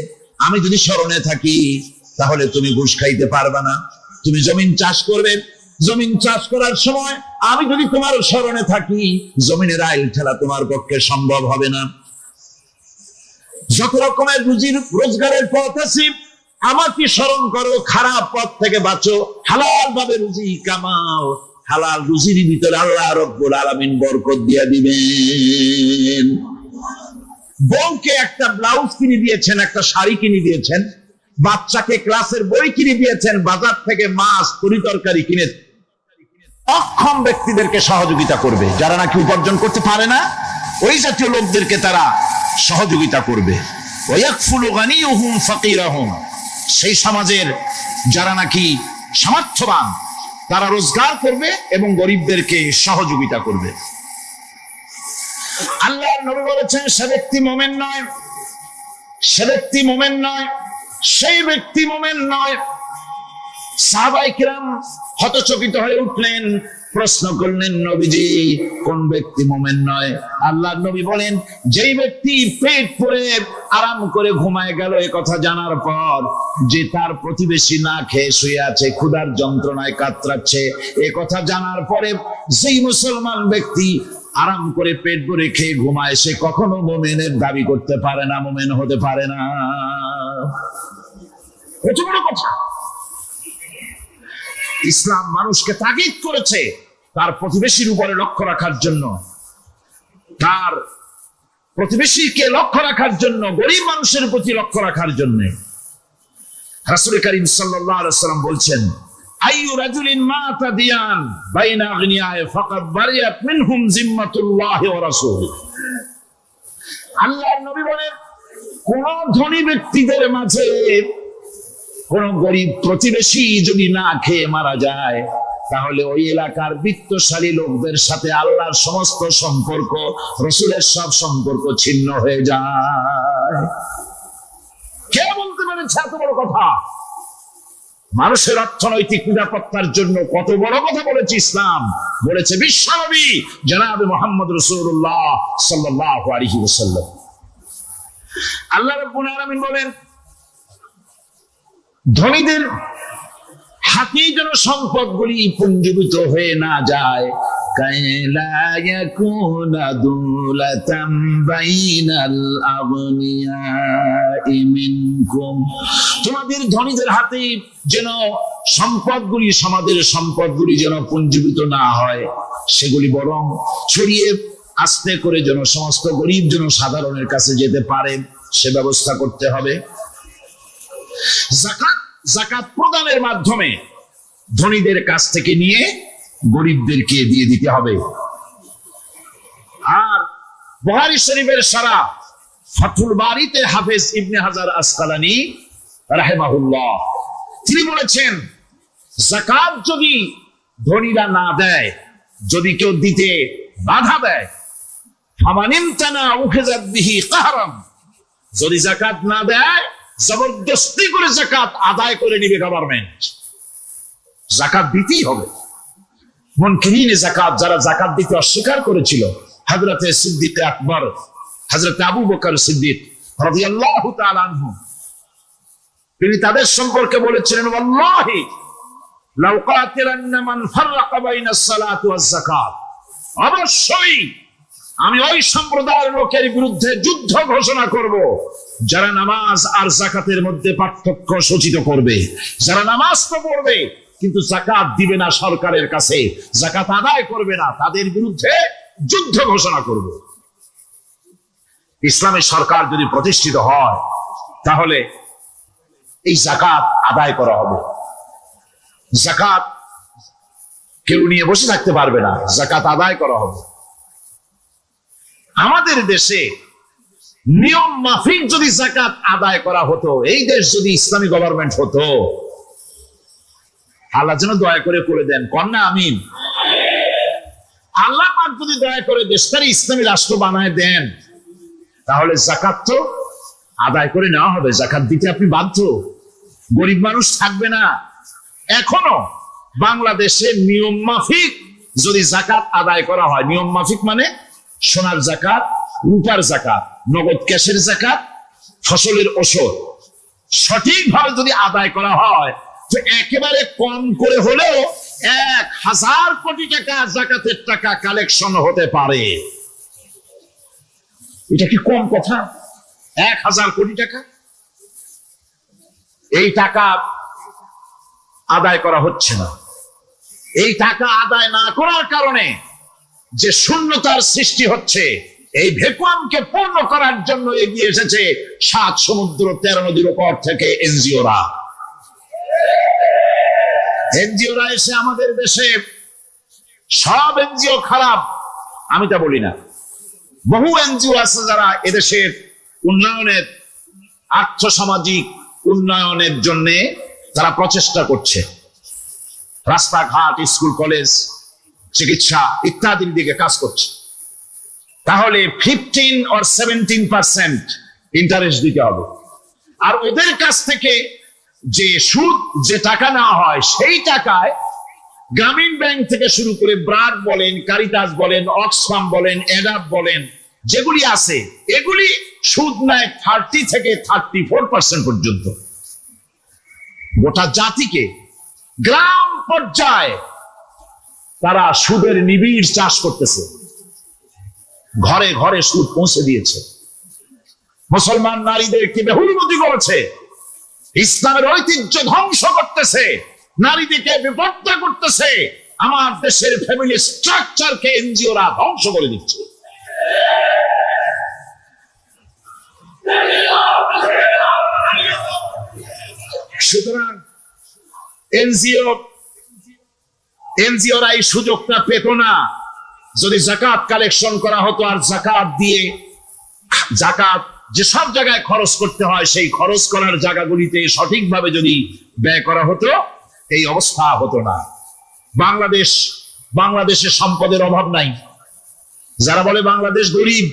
A: আমি যদি স্মরণে থাকি, তাহলে তুমি ঘুষ খাইতে পারবে না। তুমি জমিন চাষ করবে, জমিন চাষ করার সময় আমি যদি তোমার স্মরণে থাকি, জমিনের আইল ঠেলা তোমার পক্ষে সম্ভব হবে না। যত রকমের রুজির রোজগারের পথ আছে, আমাকে স্মরণ করো, খারাপ পথ থেকে বাঁচো, হালাল ভাবে রুজি কামাও। হালাল রুজির ভিতরে আল্লাহ রাব্বুল আলামিন বরকত দিয়ে দিবেন। বউকে একটা ব্লাউজ কিনে দিয়েছেন, একটা শাড়ি কিনে দিয়েছেন, বাচ্চাকে ক্লাসের বই কিনে দিয়েছেন, বাজার থেকে মাছ তরিতরকারি কিনে। অক্ষম ব্যক্তিদেরকে সহযোগিতা করবে, যারা নাকি উপার্জন করতে পারে না, ওই জাতীয় লোকদেরকে তারা সহযোগিতা করবে। ওয়ায়াকফুলু গানিয়ুহুম ফাকিরাহুম, সেই সমাজের যারা নাকি সামর্থ্যবান, তারা রোজগার করবে এবং গরিবদেরকে সহযোগিতা করবে। আল্লাহর নবী বলেছেন, সে ব্যক্তি মুমিন নয়, সে ব্যক্তি মুমিন নয়, সেই ব্যক্তি মুমিন নয়। সাহাবায়ে কিরাম হতচকিত হয়ে উঠলেন, প্রশ্ন করলেন, নবীজি কোন ব্যক্তি মুমিন নয়? আল্লাহর নবী বলেন, যেই ব্যক্তি পেট পরে আরাম করে ঘুমায় গেল এ কথা জানার পর, যে তার প্রতিবেশী না খেয়ে শুয়ে আছে, ক্ষুধার যন্ত্রণায় কাতরাচ্ছে, এ কথা জানার পরে যেই মুসলমান ব্যক্তি আরাম করে পেট ভরে খেয়ে ঘুমায়, সে কখনো মুমিনের দাবি করতে পারে না, মুমিন হতে পারে না। কত বড় কথা! ইসলাম মানুষকে তাগিদ করেছে তার প্রতিবেশীর উপরে লক্ষ্য রাখার জন্য, তার প্রতিবেশীকে লক্ষ্য রাখার জন্য, গরিব মানুষের প্রতি লক্ষ্য রাখার জন্য। রাসূল করিম সাল্লাল্লাহু আলাইহি ওয়াসাল্লাম বলছেন, আইয়ু রাজুলিন মাতা দিয়ান বাইনা আগনিয়ায়ে ফাকাদ বারিয়াত মিনহুম জিম্মাতুল্লাহি ওয়া রাসূলুহু। আল্লাহর নবী বলেন, কোন ধনী ব্যক্তিদের মাঝে কোন গরিব প্রতিবেশী যদি না খেয়ে মারা যায়, তাহলে ওই এলাকার বিত্তশালী লোকদের সাথে আল্লাহর সমস্ত সম্পর্ক, রাসূলের সব সম্পর্ক ছিন্ন হয়ে যায়। কে বলতে পেরেছে এত বড় কথা? মানুষের অর্থনৈতিক নিরাপত্তার জন্য কত বড় কথা বলেছে ইসলাম, বলেছে বিশ্বনবী জনাবে মুহাম্মদ রাসূলুল্লাহ সাল্লাল্লাহু আলাইহি ওয়াসাল্লাম। আল্লাহ রাব্বুল আলামিন বলেন, ধনীদের হাতে যেন সম্পদগুলি পুঞ্জীভূত হয়ে না যায়, কাইলা ইয়াকুনা দুলাতাম বাইনাল আগনিয়াই মিনকুম। তোমাদের ধনীদের হাতে যেন সম্পদগুলি, সমাজের সম্পদগুলি যেন পুঞ্জীভূত না হয়, সেগুলি বরং ছড়িয়ে আস্তে করে যেন সমস্ত গরিব যেন সাধারণের কাছে যেতে পারে, সে ব্যবস্থা করতে হবে। যাকাত প্রদানের মাধ্যমে ধনীদের কাছ থেকে নিয়ে গরিবদেরকে দিয়ে দিতে হবে। আর বুখারী শরীফের সারা ফাথুল বারীতে হাফেজ ইবনে হাজার আসকালানী রাহিমাহুল্লাহ তিনি বলেছেন, যাকাত যদি ধনীরা না দেয়, যদি কেউ দিতে বাধা দেয়, ফামানিমতানা উখিযাত বিহি কাহরান, যদি যাকাত না দেয় জবরদস্তি করে যাকাত আদায় করে নিবে গভর্নমেন্ট। যাকাত দিতেই হবে। মুনকিরিনে যাকাত, যারা যাকাত দিতে অস্বীকার করেছিল, হযরতে সিদ্দিক আকবর, হযরতে আবু বকর সিদ্দিক রাদিয়াল্লাহু তাআলা আনহু, তিনি তাদের সম্পর্কে বলেছিলেন, ওয়াল্লাহি লাউ কাতিলান্না মান ফাররাকা বাইনাস সালাতি ওয়াজ যাকাত, অবশ্যই আমি ওই সম্প্রদায়ের লোকের বিরুদ্ধে যুদ্ধ ঘোষণা করব যারা নামাজ আর যাকাতের মধ্যে পার্থক্য সূচিত করবে। যারা নামাজ তো পড়বে কিন্তু যাকাত দিবে না সরকারের কাছে, যাকাত আদায় করবে না, তাদের বিরুদ্ধে যুদ্ধ ঘোষণা করব। ইসলামের সরকার যদি প্রতিষ্ঠিত হয়, তাহলে এই যাকাত আদায় করা হবে। যাকাত কেউ নিয়ে বসে থাকতে পারবে না, যাকাত আদায় করা হবে। আমাদের দেশে নিয়ম মাফিক যদি যাকাত আদায় করা হতো, এই দেশ যদি ইসলামী গভর্নমেন্ট হতো, আল্লাহ যেন দয়া করে দেন, কন্যা আমিন। আল্লাহ পাক যদি দয়া করে দেশটারে ইসলামী রাষ্ট্র বানায় দেন, তাহলে যাকাত তো আদায় করে নেওয়া হবে। যাকাত দিতে আপনি বাধ্য, গরিব মানুষ থাকবে না। এখনো বাংলাদেশে নিয়ম মাফিক যদি যাকাত আদায় করা হয়, নিয়ম মাফিক মানে সোনার যাকাত, রূপার যাকাত, নগদ ক্যাশের যাকাত, ফসলের ওষুধ, সঠিকভাবে যদি আদায় করা হয়, তো একেবারে কম করে হলেও 1000 কোটি টাকা যাকাতের টাকা কালেকশন হতে পারে। এটা কি কম কথা? 1000 কোটি টাকা, এই টাকা আদায় করা হচ্ছে না। এই টাকা আদায় না করার কারণে যে শূন্যতার সৃষ্টি হচ্ছে, এই ভ্যাকুয়ামকে পূর্ণ করার জন্য এগিয়ে এসেছে 7 সমুদ্র 13 নদীর উপর থেকে এনজিওরা। এনজিওরা এসে আমাদের দেশে, সব এনজিও খারাপ আমি তা বলি না, বহু এনজিও আছে যারা এদেশের উন্নয়নের, আর্থসামাজিক উন্নয়নের জন্য তারা প্রচেষ্টা করছে, রাস্তাঘাট, স্কুল কলেজ, চিকিৎসা ইত্যাদির দিকে কাজ করছে। তাহলে 15 or 17% ইন্টারেস্ট দিতে হবে। আর ওদের কাছ থেকে যে সুদ, যে টাকা নেওয়া হয়, সেই টাকায়
B: গ্রামীণ ব্যাংক থেকে শুরু করে ব্রাড বলেন, কারিতাস বলেন, অক্সফাম বলেন, এডাপ বলেন, যেগুলি আছে এগুলি সুদ নেয় 30 থেকে 34% পর্যন্ত। গোটা জাতিকে গ্রাম পর্যায়ে তারা সুদের নিবিড় চাষ করতেছে, ঘরে ঘরে সুদ পৌঁছে দিয়েছে, মুসলমান নারীদেরকে বেহুলমতি করেছে, ইসলামের ঐতিহ্য ধ্বংস করতেছে, নারীদেরকে বিপর্যয় করতেছে, আমার দেশের ফ্যামিলি স্ট্রাকচারকে এনজিওরা ধ্বংস করে দিচ্ছে। সুতরাং এনজিওরা এই সুযোগটা পেত না। যদি যাকাত কালেকশন করা হতো আর যাকাত দিয়ে যাকাত যেসব জায়গায় খরচ করতে হয় সেই খরচ করার জায়গাগুলিতে সঠিকভাবে যদি ব্যয় করা হতো এই অবস্থা হতো না। বাংলাদেশে সম্পদের অভাব নাই। যারা বলে বাংলাদেশ গরিব,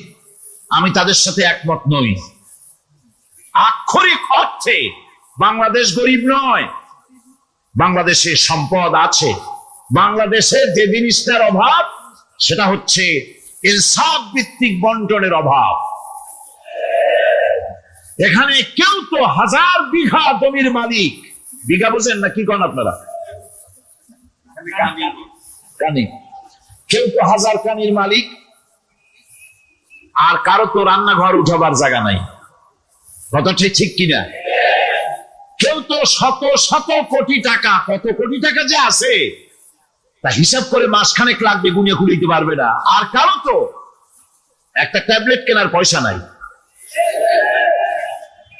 B: আমি তাদের সাথে একমত নই। আক্ষরিক অর্থে বাংলাদেশ গরিব নয়, বাংলাদেশে সম্পদ আছে। বাংলাদেশের যে জিনিসটার অভাব সেটা হচ্ছে ইনসাফ ভিত্তিক বন্টনের অভাব। এখানে কেউ তো 1000 বিঘা জমির মালিক, বিঘা বোঝেন না কি করেন আপনারা, কানি, কেউ তো 1000 কানির মালিক, আর কারো তো রান্নাঘর উঠাবার জায়গা নাই। কথাটা ঠিক কিনা? কেউ তো শত শত কোটি টাকা, কত কোটি টাকা যে আছে তা হিসাব করে মাসখানেক লাগবে, গুনিয়ে খুলিতে পারবে না। আর কারো তো একটা ট্যাবলেট কেনার পয়সা নাই।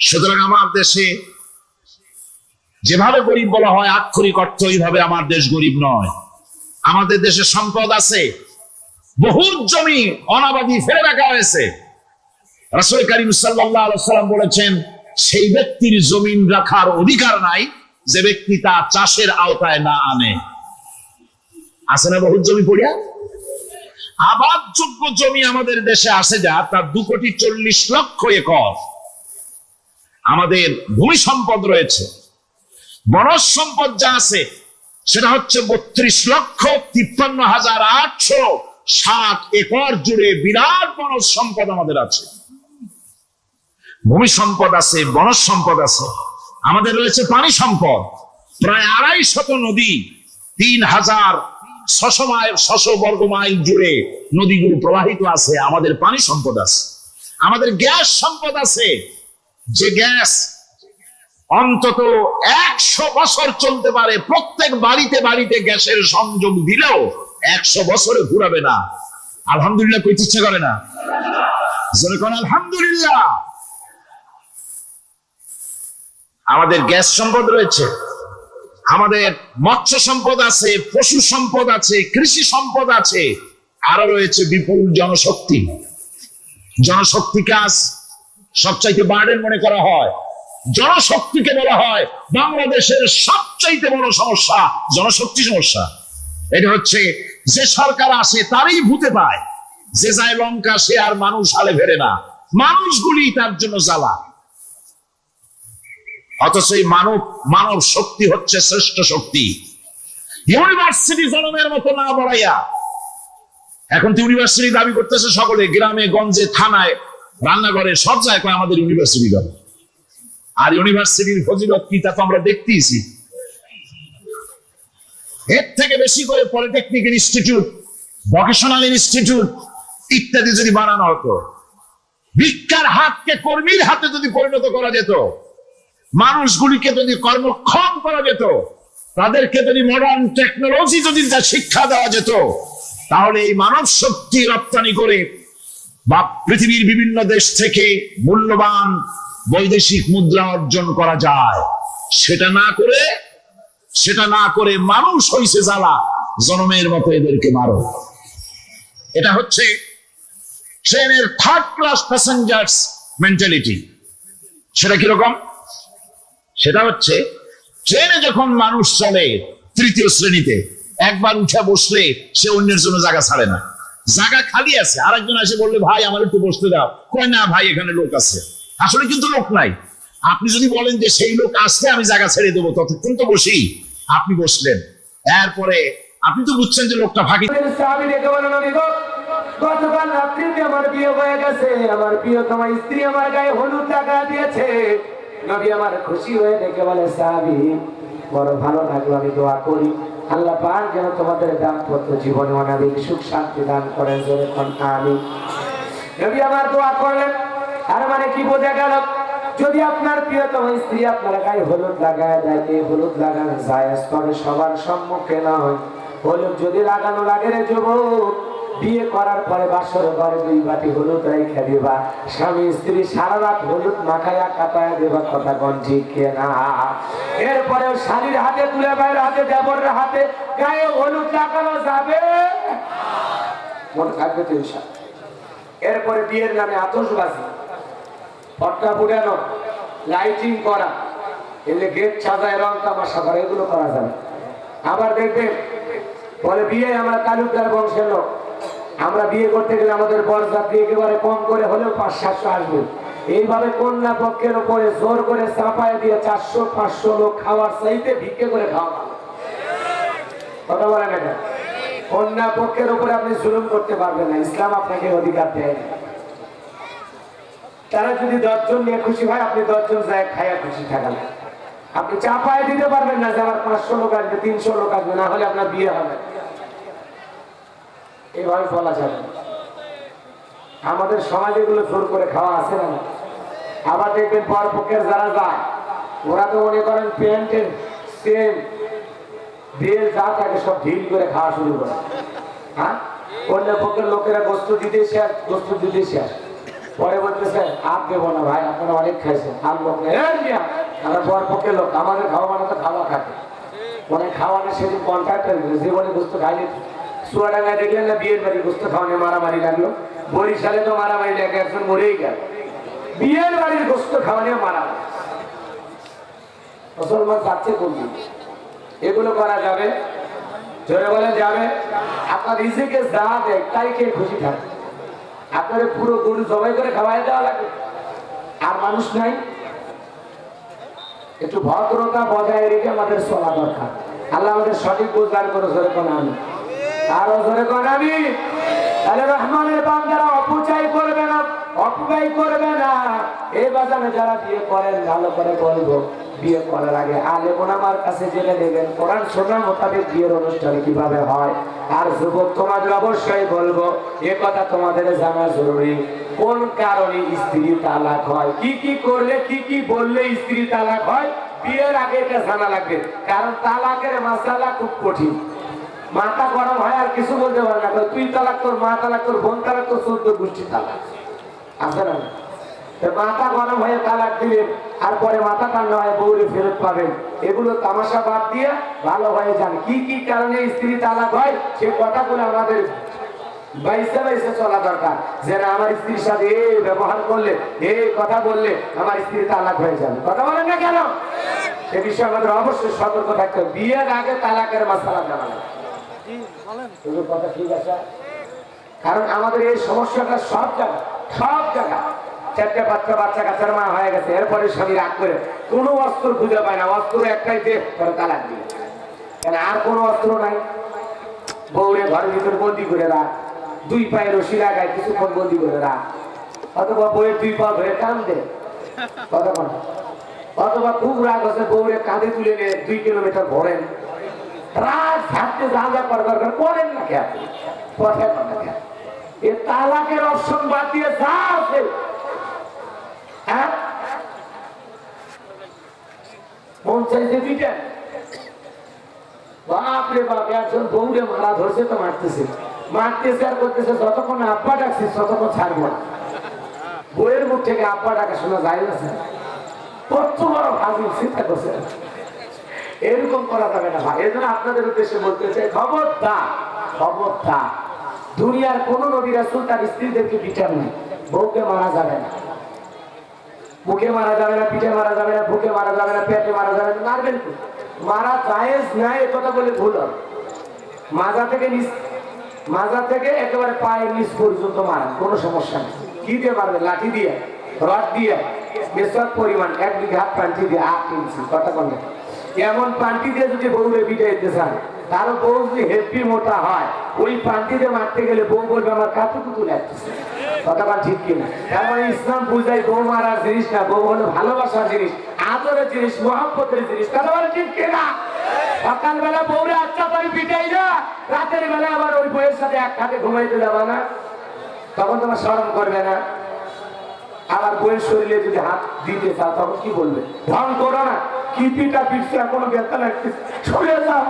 B: সুতরাং আমার দেশে যেভাবে গরিব বলা হয় আক্ষরিক অর্থ এইভাবে আমার দেশ গরিব নয়। আমাদের দেশে সম্পদ আছে, বহুত জমি অনাবাদি ফেলে রাখা হয়েছে। রাসূল কারীম সাল্লাল্লাহু আলাইহি ওয়াসাল্লাম বলেছেন, সেই ব্যক্তির জমিন রাখার অধিকার নাই যে ব্যক্তি তা চাষের আওতায় না আনে। আছে না বহুত জমি পড়িয়া? আবাদযোগ্য জমি আমাদের দেশে আসে যা, তার 2,40,00,000 একর। আমাদের ভূমি সম্পদ রয়েছে, বনজ সম্পদ যা আছে সেটা হচ্ছে 32,53,860 একর জুড়ে বিরাট বনজ সম্পদ আমাদের আছে। ভূমি সম্পদ আছে, বনজ সম্পদ আছে। আমাদের রয়েছে পানি সম্পদ, প্রায় 250 নদী, 3,600 বর্গ মাইল জুড়ে নদীগুলো প্রবাহিত আছে। আমাদের পানি সম্পদ আছে। আমাদের গ্যাস সম্পদ আছে, যে গ্যাস অন্তত 100 বছর চলতে পারে। প্রত্যেক বাড়িতে বাড়িতে গ্যাসের সংযোগ দিলেও 100 বছরে ঘুরাবে না। আলহামদুলিল্লাহ কইতে ইচ্ছে করে না? আলহামদুলিল্লাহ। আমাদের গ্যাস সম্পদ রয়েছে, আমাদের মৎস্য সম্পদ আছে, পশু সম্পদ আছে, কৃষি সম্পদ আছে, আরো রয়েছে বিপুল জনশক্তি। জনশক্তি কাজ সবচাইতে বার্ডেন মনে করা হয়। জনশক্তিকে বলা হয় বাংলাদেশের সবচাইতে বড় সমস্যা, জনশক্তি সমস্যা। এটা হচ্ছে যে সরকার আসে তারই ভূতে পায়, যে যায় লঙ্কা সে আর মানুষ হালে ফেরে না, মানুষগুলি তার জন্য জ্বালা। অথচ এই মানব শক্তি হচ্ছে শ্রেষ্ঠ শক্তি। ইউনিভার্সিটি জনমের মতো না বাড়াইয়া, এখন তো ইউনিভার্সিটি দাবি করতেছে সকলে, গ্রামে গঞ্জে থানায় রান্নাঘরে সব জায়গায় আমাদের ইউনিভার্সিটি দাবি। আর ইউনিভার্সিটির ফজিলত কি তা তো আমরা দেখতেইছি। এর থেকে বেশি করে পলিটেকনিক ইনস্টিটিউট, ভোকেশনাল ইনস্টিটিউট ইত্যাদি যদি বানানো হতো, ভিক্ষার হাতকে কর্মীর হাতে যদি পরিণত করা যেত, মানুষগুলিকে যদি কর্মক্ষম করা যেত, তাদেরকে যদি মডার্ন টেকনোলজি যদি শিক্ষা দেওয়া যেত, তাহলে এই মানব শক্তি রপ্তানি করে বা পৃথিবীর বিভিন্ন দেশ থেকে মূল্যবান বৈদেশিক মুদ্রা অর্জন করা যায়। সেটা না করে মানুষ হইছে জ্বালা, জনমের মতো এদেরকে মারো। এটা হচ্ছে ট্রেনের 3rd ক্লাস প্যাসেঞ্জার্স মেন্টালিটি। সেটা কিরকম? সেটা হচ্ছে ট্রেনে যখন মানুষ চলে 3য় শ্রেণীতে, একবার উঠে বসলে সে অন্যের জন্য জায়গা ছাড়ে না। জায়গা খালি আছে, আরেকজন এসে বললে ভাই আমার একটু বসতে দাও, কয় না ভাই এখানে লোক আছে। আসলে কিন্তু লোক নাই। আপনি যদি বলেন যে সেই লোক আসলে আমি জায়গা ছেড়ে দেবো, ততক্ষণ তো বসি, আপনি বসলেন। এরপরে আপনি তো বুঝছেন যে লোকটা ফাঁকি।
C: সাহাবী ডেকে বলেন, নবী গো, গতকাল রাত্রিতে আমার বিয়ে হয়ে গেছে, আমার প্রিয়তমা স্ত্রী আমার গায়ে হলুদ লাগা দিয়েছে। নবী আমার খুশি হয়ে ডেকে বলে, সাহাবী বড় ভালো লাগলো, আমি দোয়া করি আল্লাহ পাক যেন তোমাদের দাম্পত্য জীবনে অনাবিল সুখ শান্তি দান করেন। জোরে কোন আমিন। নবী আমার দোয়া করলেন। আর মানে কি বোঝা গেল, যদি আপনার প্রিয়তম স্ত্রী আপনার গায়ে হলুদ লাগায় দেয়, এই হলুদ লাগানো জায়েজ, তবে সবার সম্মুখে নয়। হলুদ যদি লাগানো লাগে রে যুবক, বিয়ে করার পরে বাসর ঘরে 2 বাটি হলুদ রেখে দিবা, স্বামী স্ত্রী সারা রাত হলুদ মাখায়া কাটায় দেবা, কথা কোন ঠিক না? এরপরে শালীর হাতে, তুলে ভাইয়ের হাতে, দেবরের হাতে গায়ে হলুদ লাগানো যাবে, মনে থাকবে তো ইনশাআল্লাহ। এরপরে বিয়ের নামে আতশবাজি, পটকা ফুটানো, লাইটিং করা, এলে গেট সাজায়, রং তামাশা করা, এগুলো করা যাবে। আবার দেখবেন বলে বিয়ে আমরা তালুকদার বংশের লোক, আমরা বিয়ে করতে গেলে আমাদের বরযাত্রী একেবারে কম করে হলেও 500-700 আসবে। এইভাবে কন্যা পক্ষের উপরে জোর করে চাপায় দিয়ে 400-500 লোক খাওয়ার চাইতে ভিক্ষে করে খাওয়া ভালো। কথা বলেন এটা, কন্যা পক্ষের উপরে আপনি জুলুম করতে পারবেন না, ইসলাম আপনাকে অধিকার দেয় না। তারা যদি 10 জন নিয়ে খুশি হয়, আপনি 10 জন যায় খাইয়া খুশি থাকেন। আপনি চাপায় দিতে পারবেন না যে আমার 500 লোক আসবে, 300 লোক আসবে, না হলে আপনার বিয়ে হবে। এইভাবে বলা যাবে। আমাদের সমাজে এগুলো জোর করে খাওয়া আছে না। আবার দেখবেন পর পক্ষের যারা যায়, ওরা তো মনে করেন প্যান্টের সেম বেল যা থাকে সব ঢিল করে খাওয়া শুরু করে। হ্যাঁ, অন্য পক্ষের লোকেরা বস্তু দিতে শেষ, বস্তু দিতে শেষ, পরে বলতেছে আর দেবো না ভাই, আপনারা অনেক খাইছেন, আর লোক নেই। আমরা বর পক্ষের লোক, আমাদের খাওয়া মানে তো খাওয়া খাতে, অনেক খাওয়ানো সেদিন কন্ট্রাক্টর জীবনে বস্তু খাইলে। চুয়াডাঙ্গায় দেখলেন না বিয়ের বাড়ি গোস্ত খাওয়ানো মারামারি লাগলো, বরিশালে তো মারামারি লাগে, একজন মরেই গেল বিয়ের বাড়ির গোস্ত খাওয়ানো মারামারি। মুসলমান যাচ্ছে কোন দিন? এগুলো করা যাবে? জোরে বলে যাবে? আপনার রিজিকে যা দেয় তাই খেয়ে খুশি থাকে। আপনার পুরো গরু জবাই করে খাওয়াই দেওয়া লাগে, আর মানুষ নাই। একটু ভদ্রতা বজায় রেখে আমাদের চলা দরকার। আল্লাহ আমাদের সঠিক বুঝদান করে। জোরে কোন আমি, আরো জোরে কোন আমি। তাহলে রহমানের বান্দারা অপচয় করবে না, অপব্যয় করবে না। এই বাজারে যারা বিয়ে করেন, ভালো করে বলবো, বিয়ে করার আগে আলেম ওলামার কাছে জেনে নেবেন কোরআন সুন্নাহ মোতাবেক বিয়ের অনুষ্ঠান কিভাবে হয়। আর যুবক তোমাদের অবশ্যই বলবো, এ কথা তোমাদের জানা জরুরি, কোন কারণে স্ত্রী তালাক হয়, কি কি করলে, কি কি বললে স্ত্রী তালাক হয়, বিয়ের আগে এটা জানা লাগবে। কারণ তালাকের মাসালা খুব কঠিন, মাথা গরম হয় আর কিছু বলতে পারে না। তুই তালাক, তোর মা তালাক, তোর বোন তালাক, তোর 14 গোষ্ঠী তালাক আছে না? মাথা গরম হয়ে তালাক দিলেন, আর পরে মাথা ঠান্ডা হয় বউরে ফেরত পাবেন। এগুলো তামাশা বাদ দিয়ে ভালো হয়ে যান, কি কি কারণে স্ত্রী তালাক হয় সে কথাগুলো আমাদের বাইসে বাইসে চলা দরকার। যে না, আমার স্ত্রীর সাথে এই ব্যবহার করলে, এই কথা বললে আমার স্ত্রী তালাক হয়ে যাবে। কথা বলেন না কেন? এ বিষয়ে আমাদের অবশ্যই সতর্ক থাকতে হবে। বিয়ের আগে তালাকের মাসালা জানা লাগে। কথা ঠিক আছে? কারণ আমাদের এই সমস্যাটা সব জায়গা 4টে বাচ্চা কাচ্চার মা হয়ে গেছে, এরপরে স্বামী রাগ করে কোনো অস্ত্র খুঁজে পায় না, অস্ত্র একটাই যে তালাক দিয়ে, কেন আর কোনো অস্ত্র নাই। বউরে ঘরের ভিতর বন্দি করে রাখ, 2 পায়ে রশি লাগায় কিছুক্ষণ বন্দি করে রাখ, অথবা বউয়ের 2 পা ধরে টান দে, অথবা খুব রাগ হচ্ছে বউরে কাঁধে তুলে নিয়ে 2 কিলোমিটার ঘোরেন। রাগ থাকতে যা যা করার দরকার করেন না কে আপনি, পথে কথা কে? এ তালাকের অপশন বাদ দিয়ে যা আছে, হ্যাঁ, মন চাইতে পিটেন। বাপরে বাপ, একজন বউরে মারা ধরছে তো মারতেছে আর করতেছে, যতক্ষণ আব্বা ডাকছে ততক্ষণ ছাড়বো না। বউয়ের মুখ থেকে আব্বা ডাকা শোনা যায় না স্যার, কত বড় ভাবি চিন্তা করছে। এরকম করা যাবে না ভাই। এই জন্য আপনাদের উদ্দেশ্যে বলতে চাই, খবরদার, দুনিয়ার কোন নবী রাসূল তার স্ত্রীদেরকে পিটান না। বউকে মারা যাবে না, মুখে মারা যাবে না, পিঠে মারা যাবে না, বুকে মারা যাবে না, পেটে মারা যাবে না। মারবেন তো, মারা জায়েজ নাই এ কথা বলে ভুল হবে। মাজা থেকে একেবারে পায়ের নিচ পর্যন্ত মারা, কোনো সমস্যা নেই। কি দিয়ে মারবেন? লাঠি দিয়ে, রড দিয়ে, বেশক পরিমাণ 1 বিঘা পান্টি দিয়ে 8 ইঞ্চি, কথা বলেন। এমন পান্টি দিয়ে যদি বউরে পিটাইতে চান, কারো বউ যদি হেভি মোটা হয়, ওই পান্তিতে মারতে গেলে বউ বলবে আমার কাছে কুতু লাগতেছে। কথাটা ঠিক কিনা? তার মানে ইসলাম বুঝাই বউ মারার জিনিস না, বউ হলো ভালোবাসার জিনিস, আদরের জিনিস, মহব্বতের জিনিস। কথা বলে ঠিক কিনা? সকালবেলা বউরে আচ্ছা করে পিটাই না, রাতের বেলা আবার ওই বউয়ের সাথে এক খাটে ঘুমাইতে যাবা না, তখন তোমার শরম করবে না? আবার বউয়ের শরীরে যদি হাত দিতে চাও তখন কি বলবে? ঢং করো না, কি পিটা পিটছে, এখনো ব্যথা লাগতেছে, সরে যাও।